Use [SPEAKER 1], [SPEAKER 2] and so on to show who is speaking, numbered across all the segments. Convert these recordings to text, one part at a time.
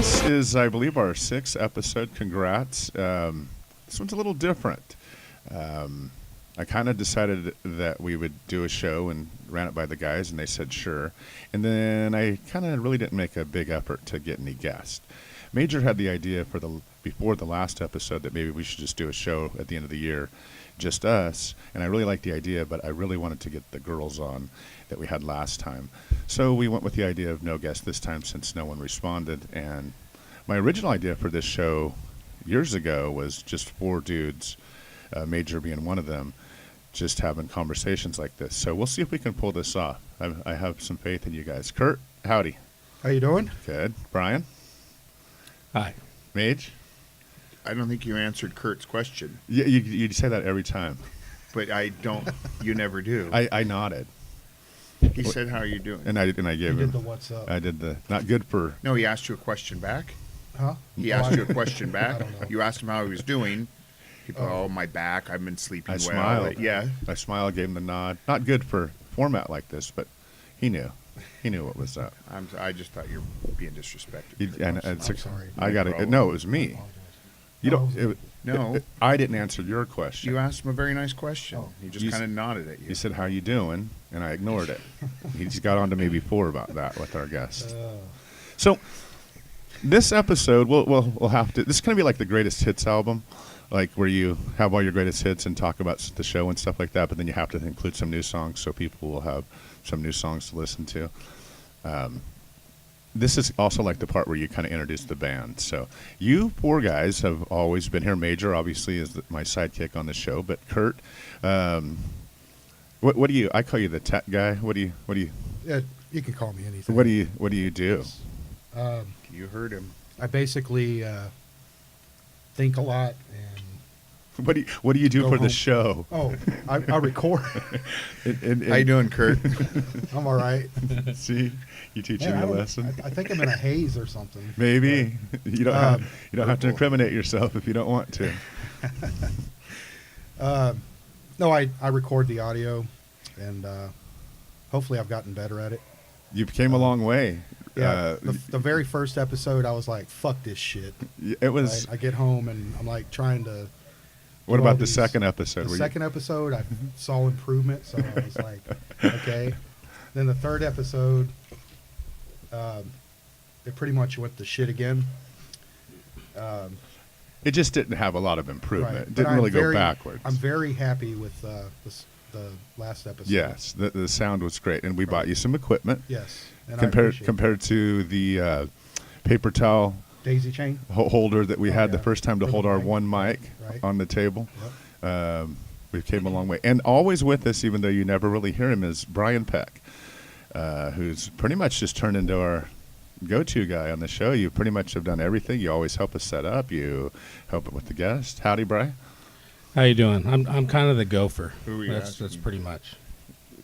[SPEAKER 1] This is, I believe, our 6th episode. Congrats. This one's a little different. I kind of decided that we would do a show and ran it by the guys, and they said sure. And then I kind of really didn't make a big effort to get any guests. Major had the idea before the last episode that maybe we should just do a show at the end of the year, just us. And I really liked the idea, but I really wanted to get the girls on that we had last time. So we went with the idea of no guests this time since no one responded. And my original idea for this show years ago was just 4 dudes, Major being one of them, just having conversations like this. So we'll see if we can pull this off. I have some faith in you guys. Kurt, howdy.
[SPEAKER 2] How you doing?
[SPEAKER 1] Good. Brian?
[SPEAKER 3] Hi.
[SPEAKER 1] Mage?
[SPEAKER 4] I don't think you answered Kurt's question.
[SPEAKER 1] Yeah, you say that every time.
[SPEAKER 4] But I don't. You never do.
[SPEAKER 1] I nodded.
[SPEAKER 4] He said, "How are you doing?"
[SPEAKER 1] And I gave
[SPEAKER 2] You
[SPEAKER 1] him.
[SPEAKER 2] did the what's up.
[SPEAKER 1] I did the not good for.
[SPEAKER 4] No, he asked you a question back.
[SPEAKER 2] Huh?
[SPEAKER 4] He
[SPEAKER 2] Oh,
[SPEAKER 4] asked
[SPEAKER 2] I-
[SPEAKER 4] you a question back.
[SPEAKER 2] I don't know.
[SPEAKER 4] You asked him how he was doing. He put,
[SPEAKER 2] Oh.
[SPEAKER 4] "Oh, my back. I've been sleeping
[SPEAKER 1] I
[SPEAKER 4] well."
[SPEAKER 1] smiled.
[SPEAKER 4] Yeah.
[SPEAKER 1] I smiled, gave him the nod. Not good for format like this, but he knew. He knew what was up.
[SPEAKER 4] I just thought you were being disrespected.
[SPEAKER 2] I'm sorry.
[SPEAKER 1] I got it.
[SPEAKER 4] problem.
[SPEAKER 1] No, it was me.
[SPEAKER 2] Apologize.
[SPEAKER 1] You don't.
[SPEAKER 2] Oh,
[SPEAKER 4] No.
[SPEAKER 1] I didn't answer your question.
[SPEAKER 4] You asked him a very nice question.
[SPEAKER 2] Oh.
[SPEAKER 4] He just
[SPEAKER 1] You
[SPEAKER 4] kind of nodded at you.
[SPEAKER 1] He said, "How you doing?" And I ignored it. He's got on to me before about that with our guest. So this episode, we'll have to. This is going to be like the greatest hits album, like where you have all your greatest hits and talk about the show and stuff like that. But then you have to include some new songs, so people will have some new songs to listen to. This is also like the part where you kind of introduce the band. So you 4 guys have always been here. Major, obviously, is my sidekick on the show. But Kurt, what do you? I call you the tech guy. What do you?
[SPEAKER 2] Yeah, you can call me anything.
[SPEAKER 1] What do you do?
[SPEAKER 4] You heard him.
[SPEAKER 2] I basically think a lot and
[SPEAKER 1] What do you do
[SPEAKER 2] Go
[SPEAKER 1] for
[SPEAKER 2] home.
[SPEAKER 1] the show?
[SPEAKER 2] I record.
[SPEAKER 4] How you doing, Kurt?
[SPEAKER 2] I'm all right.
[SPEAKER 1] See, you teaching
[SPEAKER 2] Yeah,
[SPEAKER 1] me
[SPEAKER 2] I
[SPEAKER 1] a
[SPEAKER 2] don't-
[SPEAKER 1] lesson.
[SPEAKER 2] I think I'm in a haze or something.
[SPEAKER 1] Maybe you don't have to
[SPEAKER 4] purple.
[SPEAKER 1] incriminate yourself if you don't want to.
[SPEAKER 2] No, I record the audio, and hopefully I've gotten better at it.
[SPEAKER 1] You came a long way.
[SPEAKER 2] Yeah, the very first episode, I was like, "Fuck this shit."
[SPEAKER 1] It was.
[SPEAKER 2] I get home and I'm like trying to.
[SPEAKER 1] What
[SPEAKER 2] do all
[SPEAKER 1] about the
[SPEAKER 2] these-
[SPEAKER 1] second episode?
[SPEAKER 2] The
[SPEAKER 1] where
[SPEAKER 2] second episode, I saw improvement, so I was like, okay. Then the third episode, it pretty much went to shit again.
[SPEAKER 1] it just didn't have a lot of improvement.
[SPEAKER 2] Right.
[SPEAKER 1] It
[SPEAKER 2] But
[SPEAKER 1] didn't
[SPEAKER 2] I'm
[SPEAKER 1] really go
[SPEAKER 2] very-
[SPEAKER 1] backwards.
[SPEAKER 2] I'm very happy with the last episode.
[SPEAKER 1] Yes, the sound was great, and we bought you some equipment.
[SPEAKER 2] Yes. And I
[SPEAKER 1] compared
[SPEAKER 2] appreciate it.
[SPEAKER 1] compared to the paper towel
[SPEAKER 2] Daisy chain.
[SPEAKER 1] holder that we
[SPEAKER 2] Oh,
[SPEAKER 1] had the
[SPEAKER 2] yeah.
[SPEAKER 1] first time to
[SPEAKER 2] For the
[SPEAKER 1] hold our
[SPEAKER 2] mic.
[SPEAKER 1] one mic
[SPEAKER 2] Right.
[SPEAKER 1] on the table.
[SPEAKER 2] Yep.
[SPEAKER 1] We came a long way. And always with us, even though you never really hear him, is Brian Peck, who's pretty much just turned into our go-to guy on the show. You pretty much have done everything. You always help us set up. You help with the guest. Howdy, Brian.
[SPEAKER 3] How you doing? I'm kind of the gopher.
[SPEAKER 4] Who were you
[SPEAKER 3] That's
[SPEAKER 4] asking?
[SPEAKER 3] pretty much.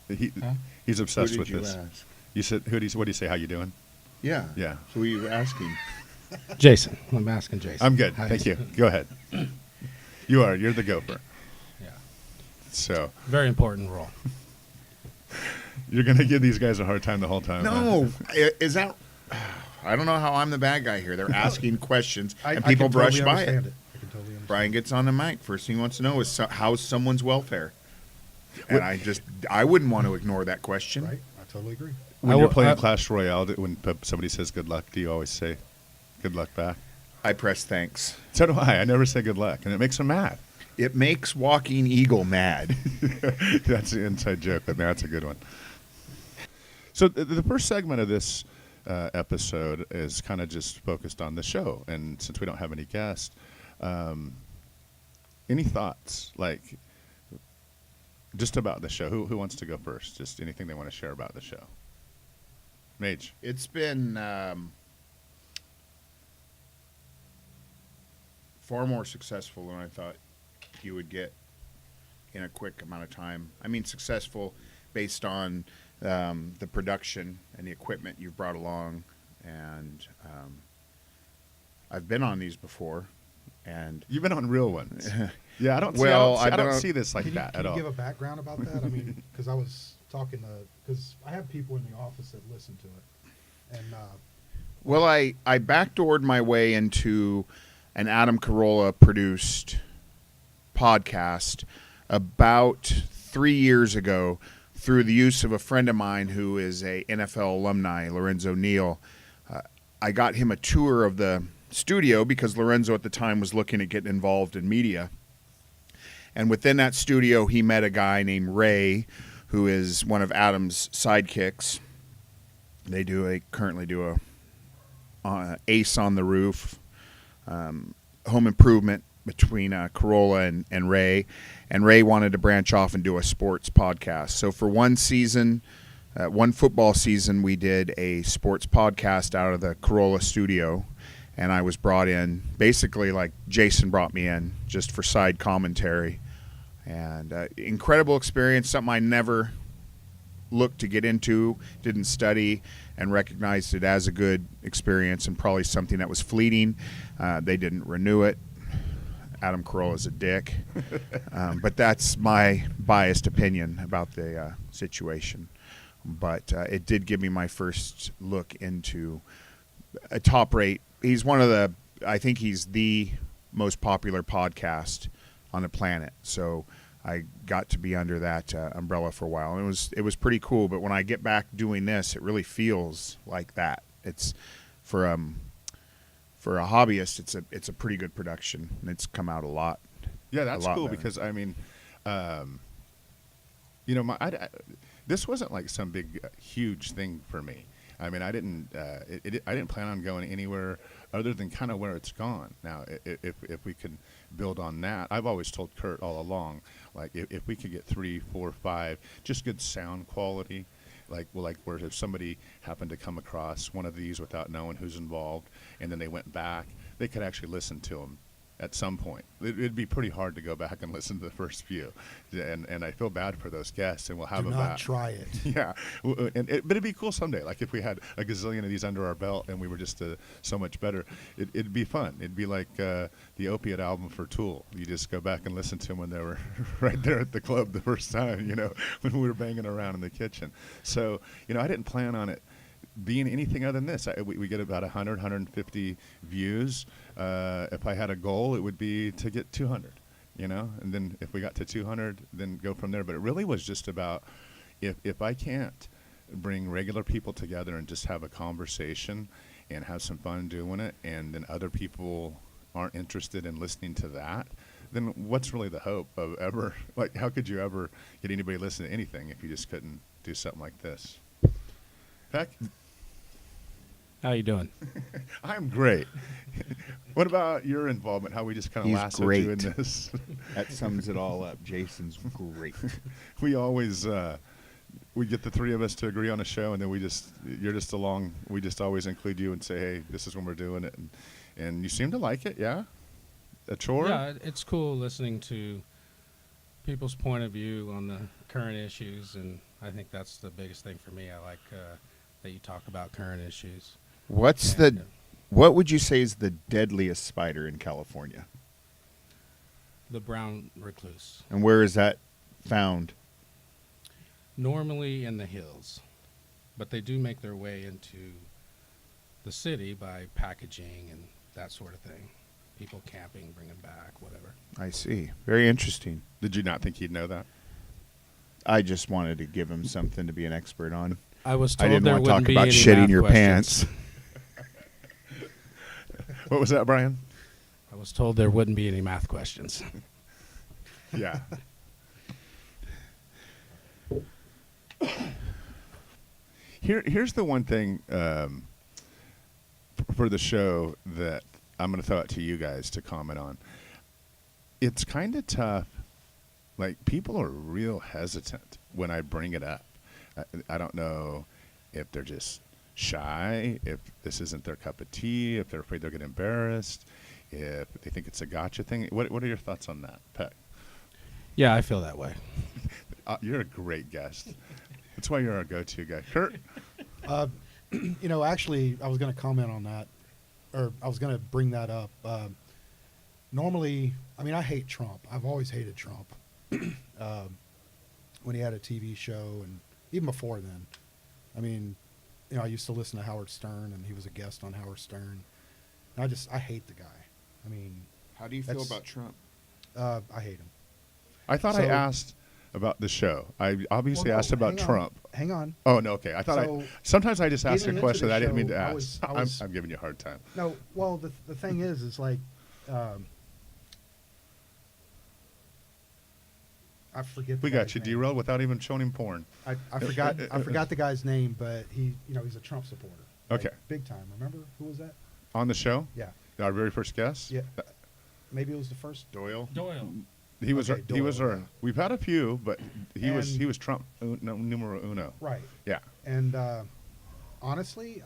[SPEAKER 1] He's
[SPEAKER 4] Who
[SPEAKER 1] obsessed
[SPEAKER 4] did
[SPEAKER 1] with
[SPEAKER 4] you
[SPEAKER 1] this.
[SPEAKER 4] ask?
[SPEAKER 1] You said, what do you say? How you doing?
[SPEAKER 4] Yeah.
[SPEAKER 1] Yeah.
[SPEAKER 4] Who are you asking?
[SPEAKER 3] Jason. I'm asking Jason.
[SPEAKER 1] I'm good.
[SPEAKER 3] Hi.
[SPEAKER 1] Thank you. Go ahead. You're the gopher.
[SPEAKER 3] Yeah.
[SPEAKER 1] So
[SPEAKER 3] Very important role.
[SPEAKER 1] you're going to give these guys a hard time the whole time. huh?
[SPEAKER 4] No, is that? I don't know how I'm the bad guy here. They're asking questions and
[SPEAKER 2] I
[SPEAKER 4] people
[SPEAKER 2] can
[SPEAKER 4] brush
[SPEAKER 2] totally
[SPEAKER 4] by
[SPEAKER 2] understand
[SPEAKER 4] it.
[SPEAKER 2] I can totally understand.
[SPEAKER 4] Brian gets on the mic. First thing he wants to know is how's someone's welfare. And I wouldn't want to ignore that question.
[SPEAKER 2] Right. I totally agree.
[SPEAKER 1] When you're playing Clash Royale, when somebody says good luck, do you always say good luck back?
[SPEAKER 4] I press thanks.
[SPEAKER 1] So do I. I never say good luck, and it makes them mad.
[SPEAKER 4] It makes Walking Eagle mad.
[SPEAKER 1] That's the inside joke, but that's a good one. So the first segment of this episode is kind of just focused on the show, and since we don't have any guests, any thoughts, like just about the show? Who wants to go first? Just anything they want to share about the show. Mage.
[SPEAKER 4] It's been far more successful than I thought you would get in a quick amount of time. I mean, successful based on the production and the equipment you've brought along. And I've been on these before. And
[SPEAKER 1] You've been on real ones. Yeah, I don't see this like
[SPEAKER 2] Can
[SPEAKER 1] that
[SPEAKER 2] you
[SPEAKER 1] at all.
[SPEAKER 2] give a background about that? I mean, because I was talking to, because I have people in the office that listen to it, and
[SPEAKER 4] Well, I backdoored my way into an Adam Carolla produced podcast about 3 years ago through the use of a friend of mine who is a NFL alumni, Lorenzo Neal. I got him a tour of the studio because Lorenzo at the time was looking at getting involved in media. And within that studio, he met a guy named Ray, who is one of Adam's sidekicks. They currently do a Ace on the Roof, home improvement between Carolla and Ray. And Ray wanted to branch off and do a sports podcast. So for one season, one football season, we did a sports podcast out of the Carolla studio. And I was brought in, basically like Jason brought me in, just for side commentary. And incredible experience, something I never looked to get into, didn't study, and recognized it as a good experience and probably something that was fleeting. They didn't renew it. Adam Carolla's a dick. But that's my biased opinion about the situation. But it did give me my first look into a top rate. He's one of the, I think he's the most popular podcast on the planet. So I got to be under that umbrella for a while, and it was pretty cool. But when I get back doing this, it really feels like that. It's for a hobbyist, it's a pretty good production, and it's come out a lot.
[SPEAKER 1] Yeah, that's cool
[SPEAKER 4] better.
[SPEAKER 1] because I mean, this wasn't like some big, huge thing for me. I mean, I didn't plan on going anywhere other than kind of where it's gone. Now, if we could build on that, I've always told Kurt all along, like if we could get 3, 4, 5, just good sound quality, like where if somebody happened to come across one of these without knowing who's involved, and then they went back, they could actually listen to them at some point. It'd be pretty hard to go back and listen to the first few, and I feel bad for those guests, and we'll have
[SPEAKER 2] Do
[SPEAKER 1] them
[SPEAKER 2] not
[SPEAKER 1] back.
[SPEAKER 2] try it.
[SPEAKER 1] Yeah, but it'd be cool someday. Like if we had a gazillion of these under our belt and we were just so much better, it'd be fun. It'd be like the Opiate album for Tool. You just go back and listen to them when they were right there at the club the first time, when we were banging around in the kitchen. So, I didn't plan on it being anything other than this. We get about 100, 150 views. If I had a goal, it would be to get 200. And then if we got to 200, then go from there. But it really was just about if I can't bring regular people together and just have a conversation and have some fun doing it, and then other people aren't interested in listening to that, then what's really the hope of ever, like, how could you ever get anybody to listen to anything if you just couldn't do something like this? Peck?
[SPEAKER 3] How you doing?
[SPEAKER 1] I'm great. What about your involvement? How we just kind of
[SPEAKER 4] He's
[SPEAKER 1] lassoed
[SPEAKER 4] great.
[SPEAKER 1] you in this?
[SPEAKER 4] That sums it all up. Jason's great.
[SPEAKER 1] We always we get the three of us to agree on a show, and then you're just along. We just always include you and say, hey, this is when we're doing it, and you seem to like it, yeah? A chore?
[SPEAKER 3] Yeah, it's cool listening to people's point of view on the current issues, and I think that's the biggest thing for me. I like that you talk about current issues.
[SPEAKER 4] What would you say is the deadliest spider in California?
[SPEAKER 3] The brown recluse.
[SPEAKER 4] And where is that found?
[SPEAKER 3] Normally in the hills, but they do make their way into the city by packaging and that sort of thing. People camping, bring them back, whatever.
[SPEAKER 4] I see. Very interesting.
[SPEAKER 1] Did you not think he'd know that?
[SPEAKER 4] I just wanted to give him something to be an expert on.
[SPEAKER 3] I was
[SPEAKER 4] I
[SPEAKER 3] told
[SPEAKER 4] didn't
[SPEAKER 3] there
[SPEAKER 4] want to
[SPEAKER 3] wouldn't
[SPEAKER 4] talk
[SPEAKER 3] be
[SPEAKER 4] about
[SPEAKER 3] any
[SPEAKER 4] shitting
[SPEAKER 3] math
[SPEAKER 4] your
[SPEAKER 3] questions.
[SPEAKER 4] pants.
[SPEAKER 1] What was that, Brian?
[SPEAKER 3] I was told there wouldn't be any math questions.
[SPEAKER 1] Yeah. Here's the one thing for the show that I'm going to throw it to you guys to comment on. It's kind of tough. Like, people are real hesitant when I bring it up. I don't know if they're just shy, if this isn't their cup of tea, if they're afraid they'll get embarrassed, if they think it's a gotcha thing. What are your thoughts on that, Peck?
[SPEAKER 3] Yeah, I feel that way.
[SPEAKER 1] You're a great guest. That's why you're our go-to guy. Kurt?
[SPEAKER 2] Actually, I was going to comment on that, or I was going to bring that up. Normally, I hate Trump. I've always hated Trump. When he had a TV show, and even before then. I used to listen to Howard Stern, and he was a guest on Howard Stern. And I hate the guy. I mean,
[SPEAKER 4] How do you feel
[SPEAKER 2] That's-
[SPEAKER 4] about Trump?
[SPEAKER 2] I hate him.
[SPEAKER 1] I thought I
[SPEAKER 2] So-
[SPEAKER 1] asked about the show. I obviously
[SPEAKER 2] Well, no,
[SPEAKER 1] asked about
[SPEAKER 2] hang on.
[SPEAKER 1] Trump.
[SPEAKER 2] Hang on.
[SPEAKER 1] Oh no, okay. I thought
[SPEAKER 2] So,
[SPEAKER 1] sometimes I just ask a
[SPEAKER 2] getting into
[SPEAKER 1] question
[SPEAKER 2] the
[SPEAKER 1] that I didn't mean
[SPEAKER 2] show,
[SPEAKER 1] to
[SPEAKER 2] I
[SPEAKER 1] ask.
[SPEAKER 2] was- I was-
[SPEAKER 1] I'm giving you a hard time.
[SPEAKER 2] No, well, the thing is like, I forget.
[SPEAKER 1] We
[SPEAKER 2] the
[SPEAKER 1] got
[SPEAKER 2] guy's
[SPEAKER 1] you
[SPEAKER 2] name.
[SPEAKER 1] derailed without even showing him porn.
[SPEAKER 2] I forgot the guy's name, but he's a Trump supporter. Like,
[SPEAKER 1] Okay.
[SPEAKER 2] big time. Remember who was that?
[SPEAKER 1] On the show,
[SPEAKER 2] Yeah,
[SPEAKER 1] our very first guest.
[SPEAKER 2] yeah. Maybe it was the first.
[SPEAKER 4] Doyle?
[SPEAKER 3] Doyle.
[SPEAKER 1] He was.
[SPEAKER 2] Okay,
[SPEAKER 1] He was
[SPEAKER 2] Doyle,
[SPEAKER 1] our.
[SPEAKER 2] yeah.
[SPEAKER 1] We've had a few, but he was.
[SPEAKER 2] And-
[SPEAKER 1] He was Trump numero uno.
[SPEAKER 2] Right.
[SPEAKER 1] Yeah.
[SPEAKER 2] And honestly,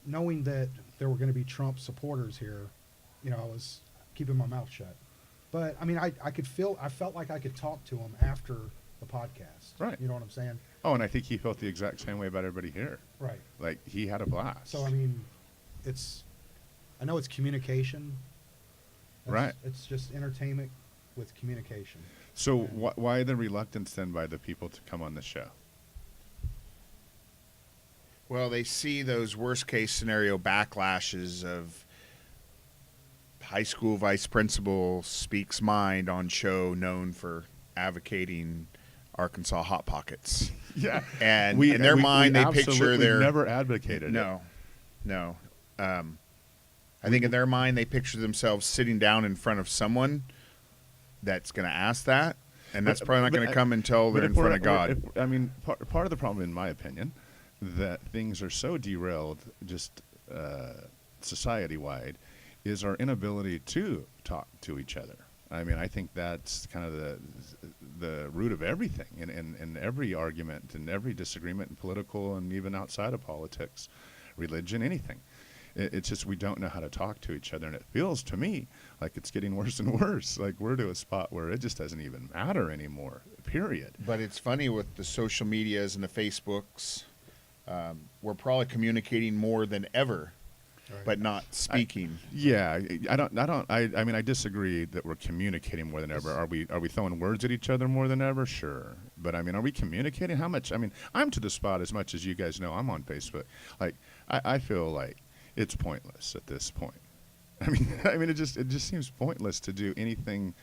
[SPEAKER 2] knowing that there were going to be Trump supporters here, I was keeping my mouth shut. But I mean, I felt like I could talk to him after the podcast.
[SPEAKER 1] Right.
[SPEAKER 2] You know what I'm saying?
[SPEAKER 1] Oh, and I think he felt the exact same way about everybody here.
[SPEAKER 2] Right.
[SPEAKER 1] Like he had a blast.
[SPEAKER 2] So I mean, I know it's communication.
[SPEAKER 1] Right.
[SPEAKER 2] It's just entertainment with communication.
[SPEAKER 1] So
[SPEAKER 2] And-
[SPEAKER 1] why the reluctance then by the people to come on the show?
[SPEAKER 4] Well, they see those worst case scenario backlashes of high school vice principal speaks mind on show known for advocating Arkansas Hot Pockets.
[SPEAKER 1] Yeah.
[SPEAKER 4] And in their mind, they picture
[SPEAKER 1] absolutely
[SPEAKER 4] their
[SPEAKER 1] never advocated it.
[SPEAKER 4] no. I think in their mind, they picture themselves sitting down in front of someone that's going to ask that, and that's probably not
[SPEAKER 1] but
[SPEAKER 4] going to come until
[SPEAKER 1] But
[SPEAKER 4] they're
[SPEAKER 1] if
[SPEAKER 4] in front
[SPEAKER 1] we're-
[SPEAKER 4] of God.
[SPEAKER 1] I mean, part of the problem, in my opinion, that things are so derailed, just society-wide, is our inability to talk to each other. I mean, I think that's kind of the root of everything, in every argument and every disagreement, in political and even outside of politics, religion, anything. It's just we don't know how to talk to each other, and it feels to me like it's getting worse and worse. Like we're to a spot where it just doesn't even matter anymore, period.
[SPEAKER 4] But it's funny with the social medias and the Facebooks, we're probably communicating more than ever,
[SPEAKER 2] Right.
[SPEAKER 4] but not speaking.
[SPEAKER 1] Yeah, I mean, I disagree that we're communicating more than ever. Are we throwing words at each other more than ever? Sure. But I mean, are we communicating? How much? I mean, I'm to the spot as much as you guys know. I'm on Facebook. Like, I feel like it's pointless at this point. I mean, it just seems pointless to do anything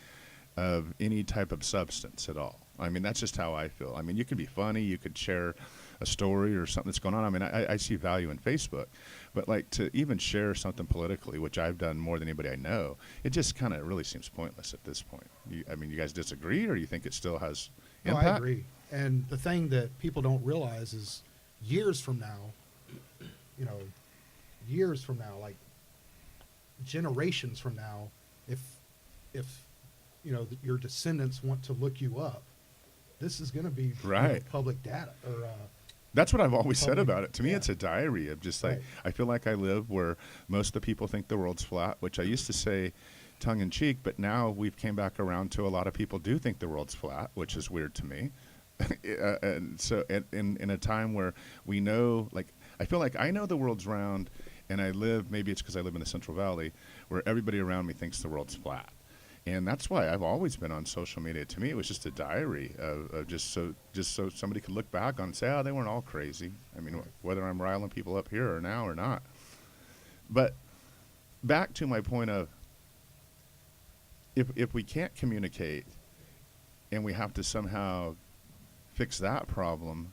[SPEAKER 1] of any type of substance at all. I mean, that's just how I feel. I mean, you could be funny, you could share a story or something that's going on. I mean, I see value in Facebook, but like to even share something politically, which I've done more than anybody I know, it just kind of really seems pointless at this point. I mean, you guys disagree, or you think it still has
[SPEAKER 2] No,
[SPEAKER 1] impact?
[SPEAKER 2] I agree. And the thing that people don't realize is years from now, like generations from now, if your descendants want to look you up, this is going to be
[SPEAKER 1] Right.
[SPEAKER 2] public data or
[SPEAKER 1] That's what I've always said
[SPEAKER 2] Public-
[SPEAKER 1] about it. To me,
[SPEAKER 2] yeah.
[SPEAKER 1] it's a diary of just like,
[SPEAKER 2] Right.
[SPEAKER 1] I feel like I live where most of the people think the world's flat, which I used to say tongue in cheek, but now we've came back around to a lot of people do think the world's flat, which is weird to me. And so in a time where we know, like, I feel like I know the world's round, and I live, maybe it's because I live in the Central Valley, where everybody around me thinks the world's flat. And that's why I've always been on social media. To me, it was just a diary of just so somebody could look back on and say, oh, they weren't all crazy. I mean, whether I'm riling people up here or now or not. But back to my point of, if we can't communicate and we have to somehow fix that problem,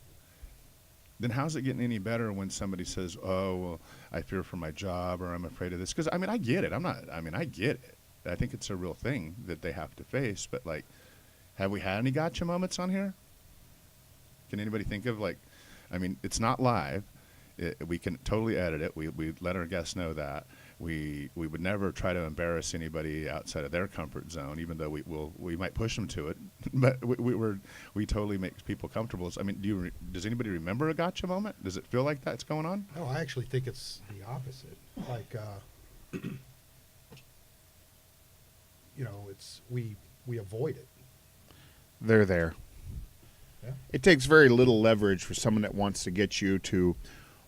[SPEAKER 1] then how's it getting any better when somebody says, oh, well, I fear for my job, or I'm afraid of this? Because, I mean, I get it. I get it. I think it's a real thing that they have to face. But, like, have we had any gotcha moments on here? Can anybody think of, like, I mean, it's not live. We can totally edit it. We let our guests know that. We would never try to embarrass anybody outside of their comfort zone, even though we might push them to it. But we totally make people comfortable. I mean, does anybody remember a gotcha moment? Does it feel like that's going on?
[SPEAKER 2] no, I actually think it's the opposite. Like it's we avoid it.
[SPEAKER 4] They're there.
[SPEAKER 2] Yeah.
[SPEAKER 4] It takes very little leverage for someone that wants to get you to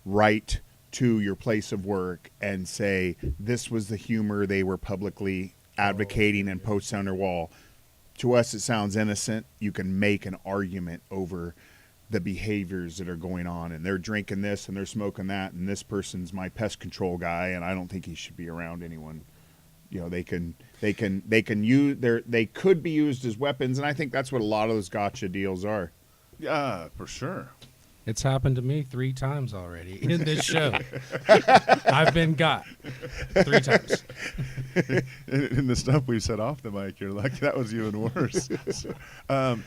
[SPEAKER 4] write to your place of work and say, this was the humor they were publicly advocating and posting on their wall. to us it sounds innocent. You can make an argument over the behaviors that are going on, and they're drinking this and they're smoking that, and this person's my pest control guy, and I don't think he should be around anyone. You know, they can use they could be used as weapons, and I think that's what a lot of those gotcha deals are.
[SPEAKER 1] Yeah, for sure.
[SPEAKER 3] It's happened to me 3 times already in this show. I've been got 3 times.
[SPEAKER 1] In the stuff we said off the mic, you're like, that was even worse. So,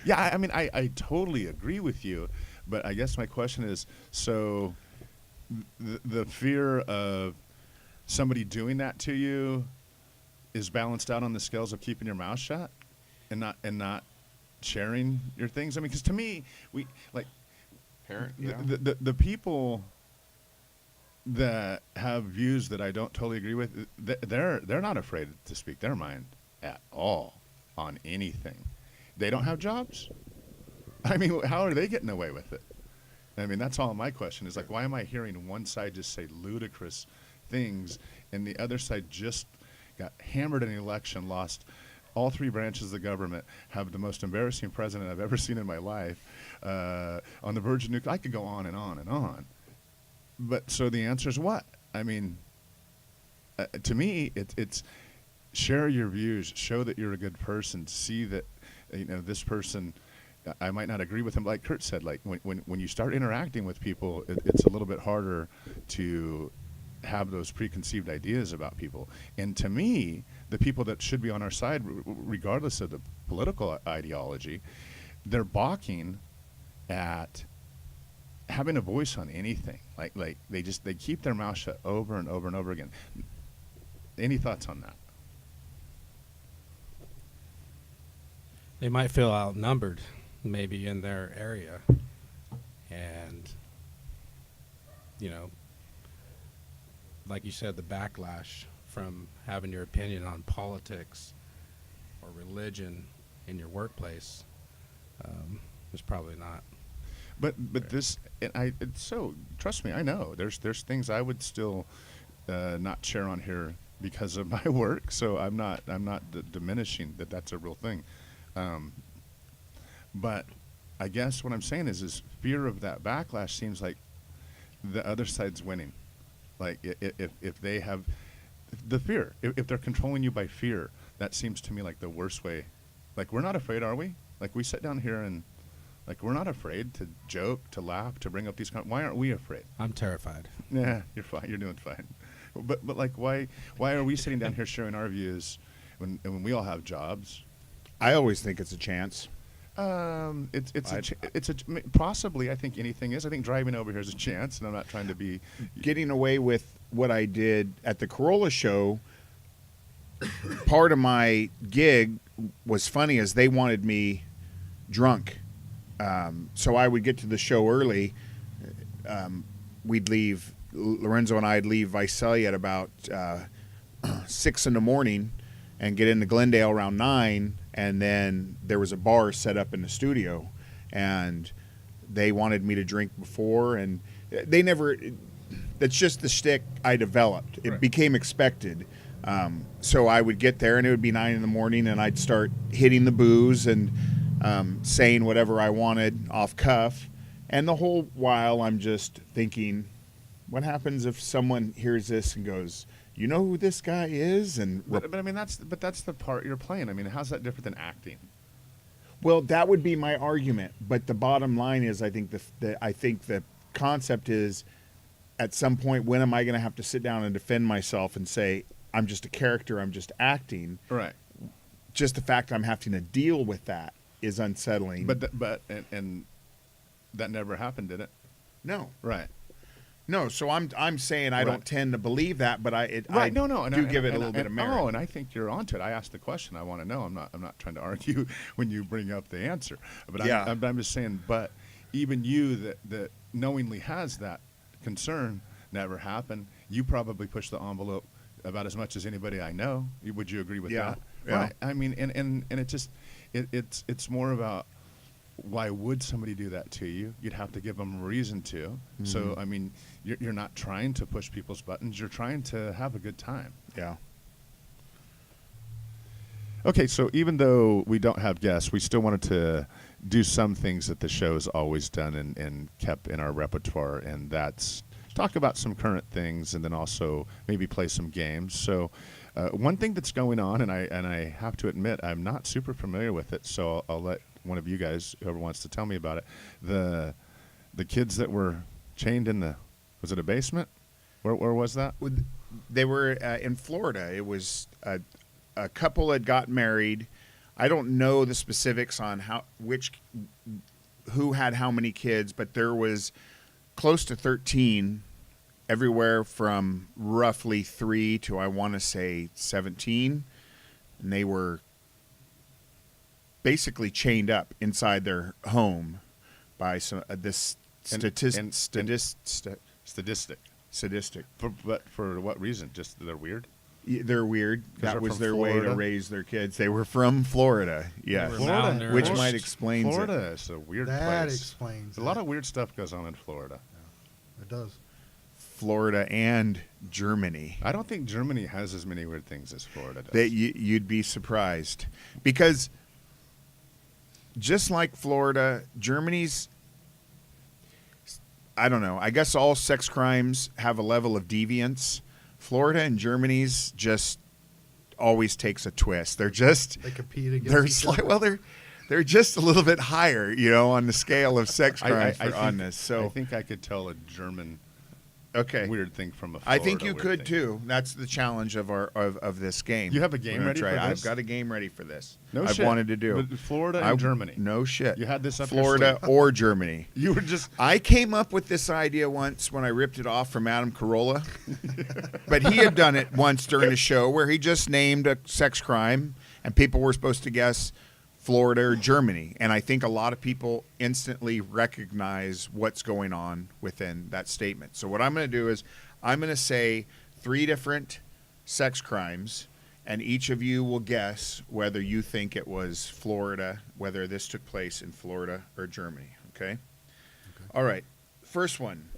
[SPEAKER 1] yeah, I mean, I totally agree with you, but I guess my question is, so the fear of somebody doing that to you is balanced out on the scales of keeping your mouth shut and not sharing your things? I mean, because to me, we like the people that have views that I don't totally agree with, they're not afraid to speak their mind at all on anything. They don't have jobs. I mean, how are they getting away with it? I mean, that's all my question is, like, why am I hearing one side just say ludicrous things and the other side just got hammered in an election, lost all 3 branches of the government, have the most embarrassing president I've ever seen in my life, on the verge of nuclear. I could go on and on and on. But so the answer is what? I mean, to me, it's share your views, show that you're a good person, see that, this person, I might not agree with him. Like Kurt said, like when you start interacting with people, it's a little bit harder to have those preconceived ideas about people. And to me, the people that should be on our side, regardless of the political ideology, they're balking at having a voice on anything. Like they keep their mouth shut over and over and over again. Any thoughts on that?
[SPEAKER 3] They might feel outnumbered, maybe in their area, and like you said, the backlash from having your opinion on politics or religion in your workplace is probably not.
[SPEAKER 1] But this, so trust me, I know there's things I would still not share on here because of my work. So I'm not diminishing that that's a real thing. But I guess what I'm saying is fear of that backlash seems like the other side's winning. Like if they have the fear, if they're controlling you by fear, that seems to me like the worst way. Like, we're not afraid, are we? Like, we sit down here and, like, we're not afraid to joke, to laugh, to bring up these. Why aren't we afraid?
[SPEAKER 3] I'm terrified.
[SPEAKER 1] Yeah, you're fine. You're doing fine. But like, why are we sitting down here sharing our views when we all have jobs?
[SPEAKER 4] I always think it's a chance.
[SPEAKER 1] It's possibly. I think anything is. I think driving over here is a chance, and I'm not trying to be
[SPEAKER 4] getting away with what I did at the Corolla show. Part of my gig was funny as they wanted me drunk, so I would get to the show early. We'd leave. Lorenzo and I'd leave Visalia at about 6 in the morning, and get into Glendale around 9. And then there was a bar set up in the studio, and they wanted me to drink before, and they never. That's just the shtick I developed. It became expected. So I would get there, and it would be 9 in the morning, and I'd start hitting the booze and saying whatever I wanted off cuff. And the whole while, I'm just thinking, what happens if someone hears this and goes, "You know who this guy is?" And
[SPEAKER 1] but I mean, that's the part you're playing. I mean, how's that different than acting?
[SPEAKER 4] Well, that would be my argument. But the bottom line is, I think the concept is, at some point, when am I going to have to sit down and defend myself and say, I'm just a character, I'm just acting?
[SPEAKER 1] Right.
[SPEAKER 4] Just the fact I'm having to deal with that is unsettling.
[SPEAKER 1] But that never happened, did it?
[SPEAKER 4] No.
[SPEAKER 1] Right.
[SPEAKER 4] No, so I'm saying I don't tend to believe that, but I do give it a little bit of merit.
[SPEAKER 1] Oh, and I think you're onto it. I asked the question. I want to know. I'm not trying to argue when you bring up the answer. But
[SPEAKER 4] yeah.
[SPEAKER 1] I'm just saying. But even you that knowingly has that concern never happened. You probably pushed the envelope about as much as anybody I know. Would you agree with that?
[SPEAKER 4] Yeah.
[SPEAKER 1] Right. I mean, and it just it's more about, why would somebody do that to you? You'd have to give them a reason to. Mm-hmm. So, I mean, you're not trying to push people's buttons. You're trying to have a good time.
[SPEAKER 4] Yeah.
[SPEAKER 1] Okay, so even though we don't have guests, we still wanted to do some things that the show's always done and kept in our repertoire, and that's talk about some current things and then also maybe play some games. So one thing that's going on, and I have to admit I'm not super familiar with it, so I'll let one of you guys, whoever wants to tell me about it, the kids that were chained in was it a basement? Where was that?
[SPEAKER 4] They were in Florida. It was a couple had got married. I don't know the specifics on who had how many kids, but there was close to 13, everywhere from roughly 3 to I want to say 17, and they were basically chained up inside their home by this
[SPEAKER 1] Sadistic.
[SPEAKER 4] sadistic.
[SPEAKER 1] But for what reason? Just they're weird?
[SPEAKER 4] They're weird.
[SPEAKER 1] 'Cause
[SPEAKER 4] That
[SPEAKER 1] they're
[SPEAKER 4] was
[SPEAKER 1] from
[SPEAKER 4] their way to
[SPEAKER 1] Florida?
[SPEAKER 4] raise their kids. They were from Florida. Yes.
[SPEAKER 3] They were malnourished.
[SPEAKER 4] Which might explain
[SPEAKER 1] Florida is a weird
[SPEAKER 2] That
[SPEAKER 1] place.
[SPEAKER 2] explains
[SPEAKER 1] A lot of weird stuff goes on in Florida.
[SPEAKER 2] It does.
[SPEAKER 4] Florida and Germany.
[SPEAKER 1] I don't think Germany has as many weird things as Florida does.
[SPEAKER 4] That you'd be surprised, because just like Florida, Germany's, I don't know, I guess all sex crimes have a level of deviance. Florida and Germany's just always takes a twist. They're just
[SPEAKER 2] They compete against
[SPEAKER 4] they're
[SPEAKER 2] each
[SPEAKER 4] slight,
[SPEAKER 2] other.
[SPEAKER 4] well they're just a little bit higher, on the scale of sex crimes for oddness. So
[SPEAKER 1] I think I could tell a German
[SPEAKER 4] okay,
[SPEAKER 1] weird thing from a Florida
[SPEAKER 4] I think you
[SPEAKER 1] weird
[SPEAKER 4] could
[SPEAKER 1] thing.
[SPEAKER 4] too. That's the challenge of of this game.
[SPEAKER 1] You have a game
[SPEAKER 4] We're gonna
[SPEAKER 1] ready
[SPEAKER 4] try.
[SPEAKER 1] for
[SPEAKER 4] I've
[SPEAKER 1] this?
[SPEAKER 4] got a game ready for this.
[SPEAKER 1] No
[SPEAKER 4] I've
[SPEAKER 1] shit.
[SPEAKER 4] wanted to do.
[SPEAKER 1] But Florida and Germany.
[SPEAKER 4] No shit.
[SPEAKER 1] You had this up your
[SPEAKER 4] Florida
[SPEAKER 1] sleeve.
[SPEAKER 4] or Germany.
[SPEAKER 1] You were just
[SPEAKER 4] I came up with this idea once when I ripped it off from Adam Carolla. But he had done it once during a show where he just named a sex crime and people were supposed to guess Florida or Germany. And I think a lot of people instantly recognize what's going on within that statement. So what I'm going to do is I'm going to say 3 different sex crimes, and each of you will guess whether you think it was Florida, whether this took place in Florida or Germany. Okay? All right. First one.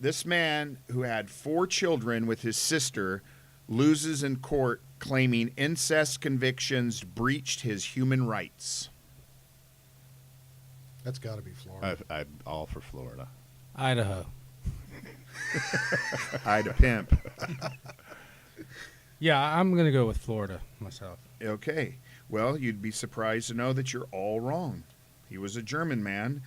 [SPEAKER 4] This man who had 4 children with his sister loses in court claiming incest convictions breached his human rights.
[SPEAKER 2] That's got to be Florida.
[SPEAKER 1] I'm all for Florida.
[SPEAKER 3] Idaho.
[SPEAKER 4] I'd pimp.
[SPEAKER 3] Yeah, I'm going to go with Florida myself.
[SPEAKER 4] Okay. Well, you'd be surprised to know that you're all wrong. He was a German man.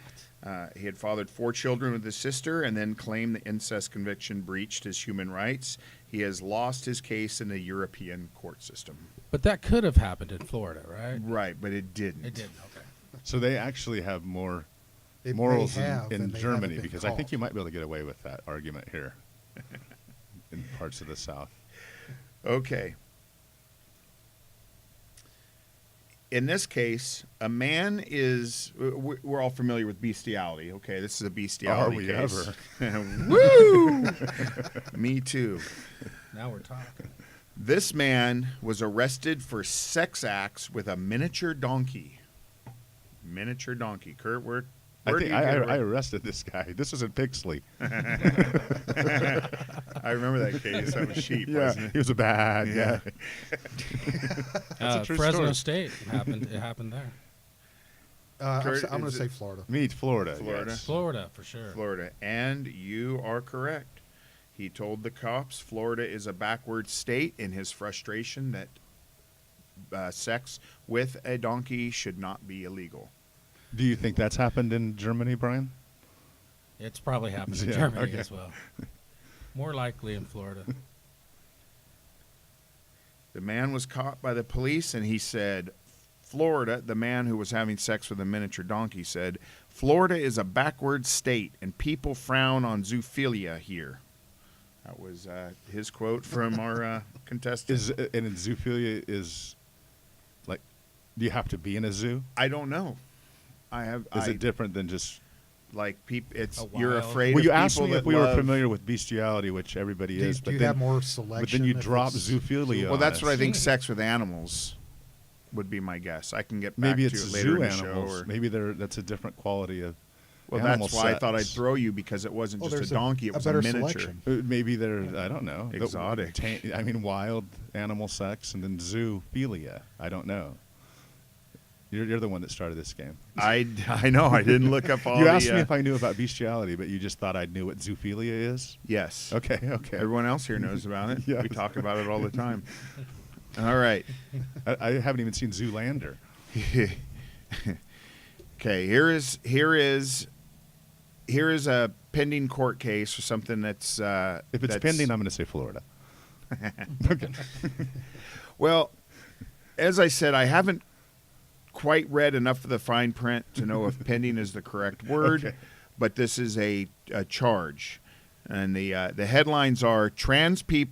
[SPEAKER 4] He had fathered 4 children with his sister and then claimed the incest conviction breached his human rights. He has lost his case in the European court system.
[SPEAKER 3] But that could have happened in Florida, right?
[SPEAKER 4] Right, but it didn't.
[SPEAKER 3] It didn't, okay.
[SPEAKER 1] So they actually have more
[SPEAKER 2] They
[SPEAKER 1] morals
[SPEAKER 2] may have,
[SPEAKER 1] in
[SPEAKER 2] and they
[SPEAKER 1] Germany,
[SPEAKER 2] haven't been
[SPEAKER 1] because I think
[SPEAKER 2] caught.
[SPEAKER 1] you might be able to get away with that argument here in parts of the South.
[SPEAKER 4] Okay. In this case, a man is. We're all familiar with bestiality. Okay, this is a bestiality
[SPEAKER 1] Are we
[SPEAKER 4] case.
[SPEAKER 1] ever?
[SPEAKER 4] Woo! Me too.
[SPEAKER 3] Now we're talking.
[SPEAKER 4] This man was arrested for sex acts with a miniature donkey. Miniature donkey. Kurt, where
[SPEAKER 1] I
[SPEAKER 4] do
[SPEAKER 1] think
[SPEAKER 4] you
[SPEAKER 1] I
[SPEAKER 4] get
[SPEAKER 1] arrested this guy. This was in Pixley.
[SPEAKER 4] I remember that case. That was sheep,
[SPEAKER 1] Yeah,
[SPEAKER 4] wasn't
[SPEAKER 1] he was a bad
[SPEAKER 4] Yeah.
[SPEAKER 1] guy. That's a true
[SPEAKER 3] Fresno
[SPEAKER 1] story.
[SPEAKER 3] State happened. It happened there.
[SPEAKER 4] Kurt,
[SPEAKER 2] I'm going
[SPEAKER 4] is
[SPEAKER 2] to say
[SPEAKER 4] it-
[SPEAKER 2] Florida.
[SPEAKER 1] Me, Florida.
[SPEAKER 4] Florida?
[SPEAKER 1] Yes.
[SPEAKER 3] Florida for sure.
[SPEAKER 4] Florida. And you are correct. He told the cops Florida is a backward state in his frustration that sex with a donkey should not be illegal.
[SPEAKER 1] Do you think that's happened in Germany, Brian?
[SPEAKER 3] It's probably happened in
[SPEAKER 1] Yeah,
[SPEAKER 3] Germany
[SPEAKER 1] okay.
[SPEAKER 3] as well. More likely in Florida.
[SPEAKER 4] The man was caught by the police, and he said, Florida, the man who was having sex with a miniature donkey said, Florida is a backward state, and people frown on zoophilia here. That was his quote from our contestant.
[SPEAKER 1] And in zoophilia is like, do you have to be in a zoo?
[SPEAKER 4] I don't know.
[SPEAKER 1] Is it different than just?
[SPEAKER 4] like people? It's
[SPEAKER 3] A
[SPEAKER 4] you're
[SPEAKER 3] wild-
[SPEAKER 4] afraid.
[SPEAKER 1] Well,
[SPEAKER 4] of
[SPEAKER 1] you asked
[SPEAKER 4] people
[SPEAKER 1] me if
[SPEAKER 4] that
[SPEAKER 1] we were
[SPEAKER 4] love-
[SPEAKER 1] familiar with bestiality, which everybody
[SPEAKER 2] Do,
[SPEAKER 1] is.
[SPEAKER 2] do
[SPEAKER 1] But
[SPEAKER 2] you
[SPEAKER 1] then,
[SPEAKER 2] have more selection?
[SPEAKER 1] but then you
[SPEAKER 2] if
[SPEAKER 1] drop
[SPEAKER 2] it's-
[SPEAKER 1] zoophilia.
[SPEAKER 4] Well,
[SPEAKER 1] on
[SPEAKER 4] that's
[SPEAKER 1] us.
[SPEAKER 4] what I think. Sex with animals would be my guess. I can get back
[SPEAKER 1] Maybe
[SPEAKER 4] to
[SPEAKER 1] it's
[SPEAKER 4] it later
[SPEAKER 1] zoo
[SPEAKER 4] in the show.
[SPEAKER 1] animals.
[SPEAKER 4] Or,
[SPEAKER 1] Maybe that's a different quality of
[SPEAKER 4] Well,
[SPEAKER 1] animal
[SPEAKER 4] that's why I thought I'd
[SPEAKER 1] sex.
[SPEAKER 4] throw you, because it wasn't
[SPEAKER 2] Well,
[SPEAKER 4] just
[SPEAKER 2] there's
[SPEAKER 4] a donkey; it was a
[SPEAKER 2] better
[SPEAKER 4] miniature.
[SPEAKER 2] selection.
[SPEAKER 1] Maybe they're, I don't know.
[SPEAKER 4] Exotic.
[SPEAKER 1] Wild animal sex and then zoophilia. I don't know. You're the one that started this game.
[SPEAKER 4] I know. I didn't look up all
[SPEAKER 1] You
[SPEAKER 4] the.
[SPEAKER 1] asked me if I knew about bestiality, but you just thought I knew what zoophilia is?
[SPEAKER 4] Yes.
[SPEAKER 1] Okay.
[SPEAKER 4] Everyone else here knows about it.
[SPEAKER 1] Yes.
[SPEAKER 4] We talk about it all the time. All right.
[SPEAKER 1] I haven't even seen Zoolander.
[SPEAKER 4] Okay. Here is a pending court case for something that's.
[SPEAKER 1] If it's pending, I'm going to say Florida. Okay.
[SPEAKER 4] Well, as I said, I haven't quite read enough of the fine print to know if pending is the correct word,
[SPEAKER 1] Okay.
[SPEAKER 4] but this is a charge, and the headlines are trans people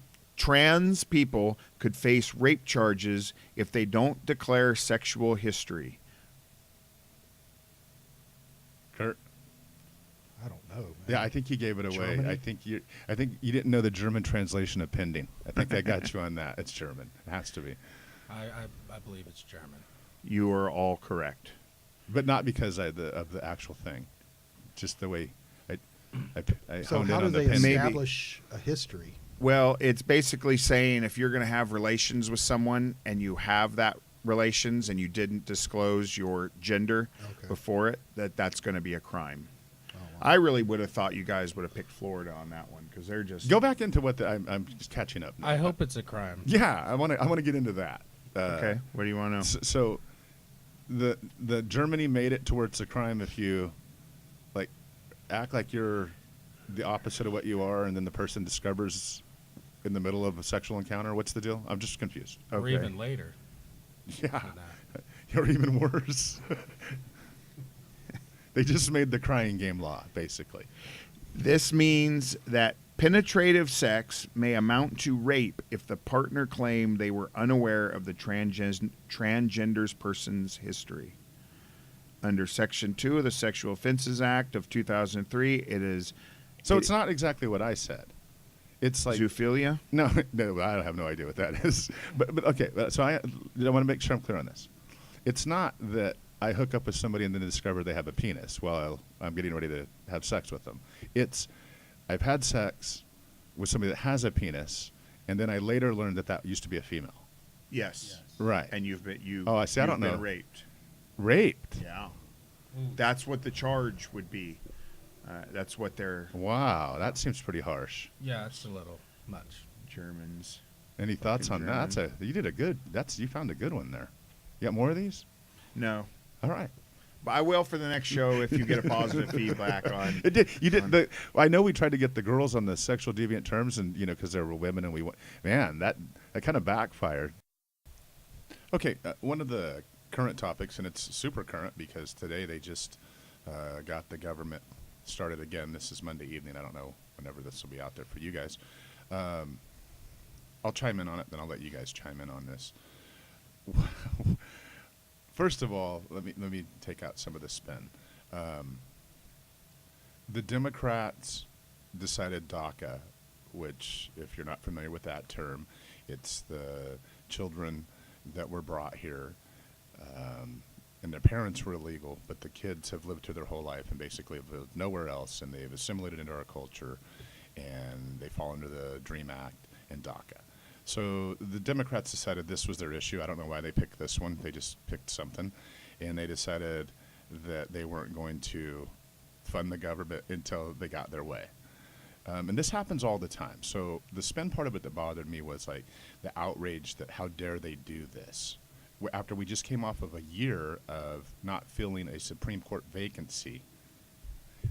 [SPEAKER 4] could face rape charges if they don't declare sexual history.
[SPEAKER 1] Kurt?
[SPEAKER 2] I don't know. Man.
[SPEAKER 1] Yeah, I think you gave it away.
[SPEAKER 2] Germany?
[SPEAKER 1] I think you didn't know the German translation of pending. I think I got you on that. It's German. It has to be.
[SPEAKER 3] I believe it's German.
[SPEAKER 4] You are all correct.
[SPEAKER 1] But not because of the actual thing. Just the way I
[SPEAKER 2] So
[SPEAKER 1] honed
[SPEAKER 2] how
[SPEAKER 1] in
[SPEAKER 2] do
[SPEAKER 1] on the
[SPEAKER 2] they
[SPEAKER 1] pending.
[SPEAKER 4] Maybe.
[SPEAKER 2] establish a history?
[SPEAKER 4] Well, it's basically saying if you're going to have relations with someone and you have that relations and you didn't disclose your gender
[SPEAKER 2] Okay.
[SPEAKER 4] before it, that's going to be a crime.
[SPEAKER 2] Oh, wow.
[SPEAKER 4] I really would have thought you guys would have picked Florida on that one, because they're just
[SPEAKER 1] Go back into what I'm just catching up now.
[SPEAKER 3] I hope it's a crime.
[SPEAKER 1] Yeah, I want to get into that.
[SPEAKER 4] Okay, what do you want to know?
[SPEAKER 1] So the Germany made it to where it's a crime if you like act like you're the opposite of what you are, and then the person discovers in the middle of a sexual encounter. What's the deal? I'm just confused.
[SPEAKER 3] Or
[SPEAKER 4] Okay.
[SPEAKER 3] even later.
[SPEAKER 1] Yeah,
[SPEAKER 3] than that.
[SPEAKER 1] or even worse. They just made the crying game law, basically.
[SPEAKER 4] This means that penetrative sex may amount to rape if the partner claimed they were unaware of the transgender's person's history. Under Section 2 of the Sexual Offenses Act of 2003, it is
[SPEAKER 1] So it's not exactly what I said. It's like
[SPEAKER 4] zoophilia.
[SPEAKER 1] no, I have no idea what that is. But okay, so I want to make sure I'm clear on this. It's not that I hook up with somebody and then discover they have a penis while I'm getting ready to have sex with them. It's I've had sex with somebody that has a penis, and then I later learned that used to be a female.
[SPEAKER 4] Yes.
[SPEAKER 1] Right.
[SPEAKER 4] And you've been
[SPEAKER 1] Oh, I see. I
[SPEAKER 4] you've
[SPEAKER 1] don't
[SPEAKER 4] been
[SPEAKER 1] know.
[SPEAKER 4] raped.
[SPEAKER 1] Raped.
[SPEAKER 4] Yeah. That's what the charge would be. That's what they're
[SPEAKER 1] Wow, that seems pretty harsh.
[SPEAKER 3] Yeah, it's a little much.
[SPEAKER 4] Germans.
[SPEAKER 1] Any thoughts on
[SPEAKER 4] Fucking
[SPEAKER 1] that?
[SPEAKER 4] German.
[SPEAKER 1] You did a good. You found a good one there. You got more of these?
[SPEAKER 4] No.
[SPEAKER 1] All right.
[SPEAKER 4] But I will for the next show if you get a positive feedback on.
[SPEAKER 1] It did. You did. I know we tried to get the girls on the sexual deviant terms, and because they were women, and we went. Man, that kind of backfired. Okay, one of the current topics, and it's super current because today they just got the government started again. This is Monday evening. I don't know whenever this will be out there for you guys. I'll chime in on it, then I'll let you guys chime in on this. First of all, let me take out some of the spin. The Democrats decided DACA, which, if you're not familiar with that term, it's the children that were brought here, and their parents were illegal, but the kids have lived here their whole life and basically have lived nowhere else, and they've assimilated into our culture, and they fall under the DREAM Act and DACA. So the Democrats decided this was their issue. I don't know why they picked this one. They just picked something, and they decided that they weren't going to fund the government until they got their way. And this happens all the time. So the spin part of it that bothered me was like the outrage that how dare they do this. After we just came off of a year of not filling a Supreme Court vacancy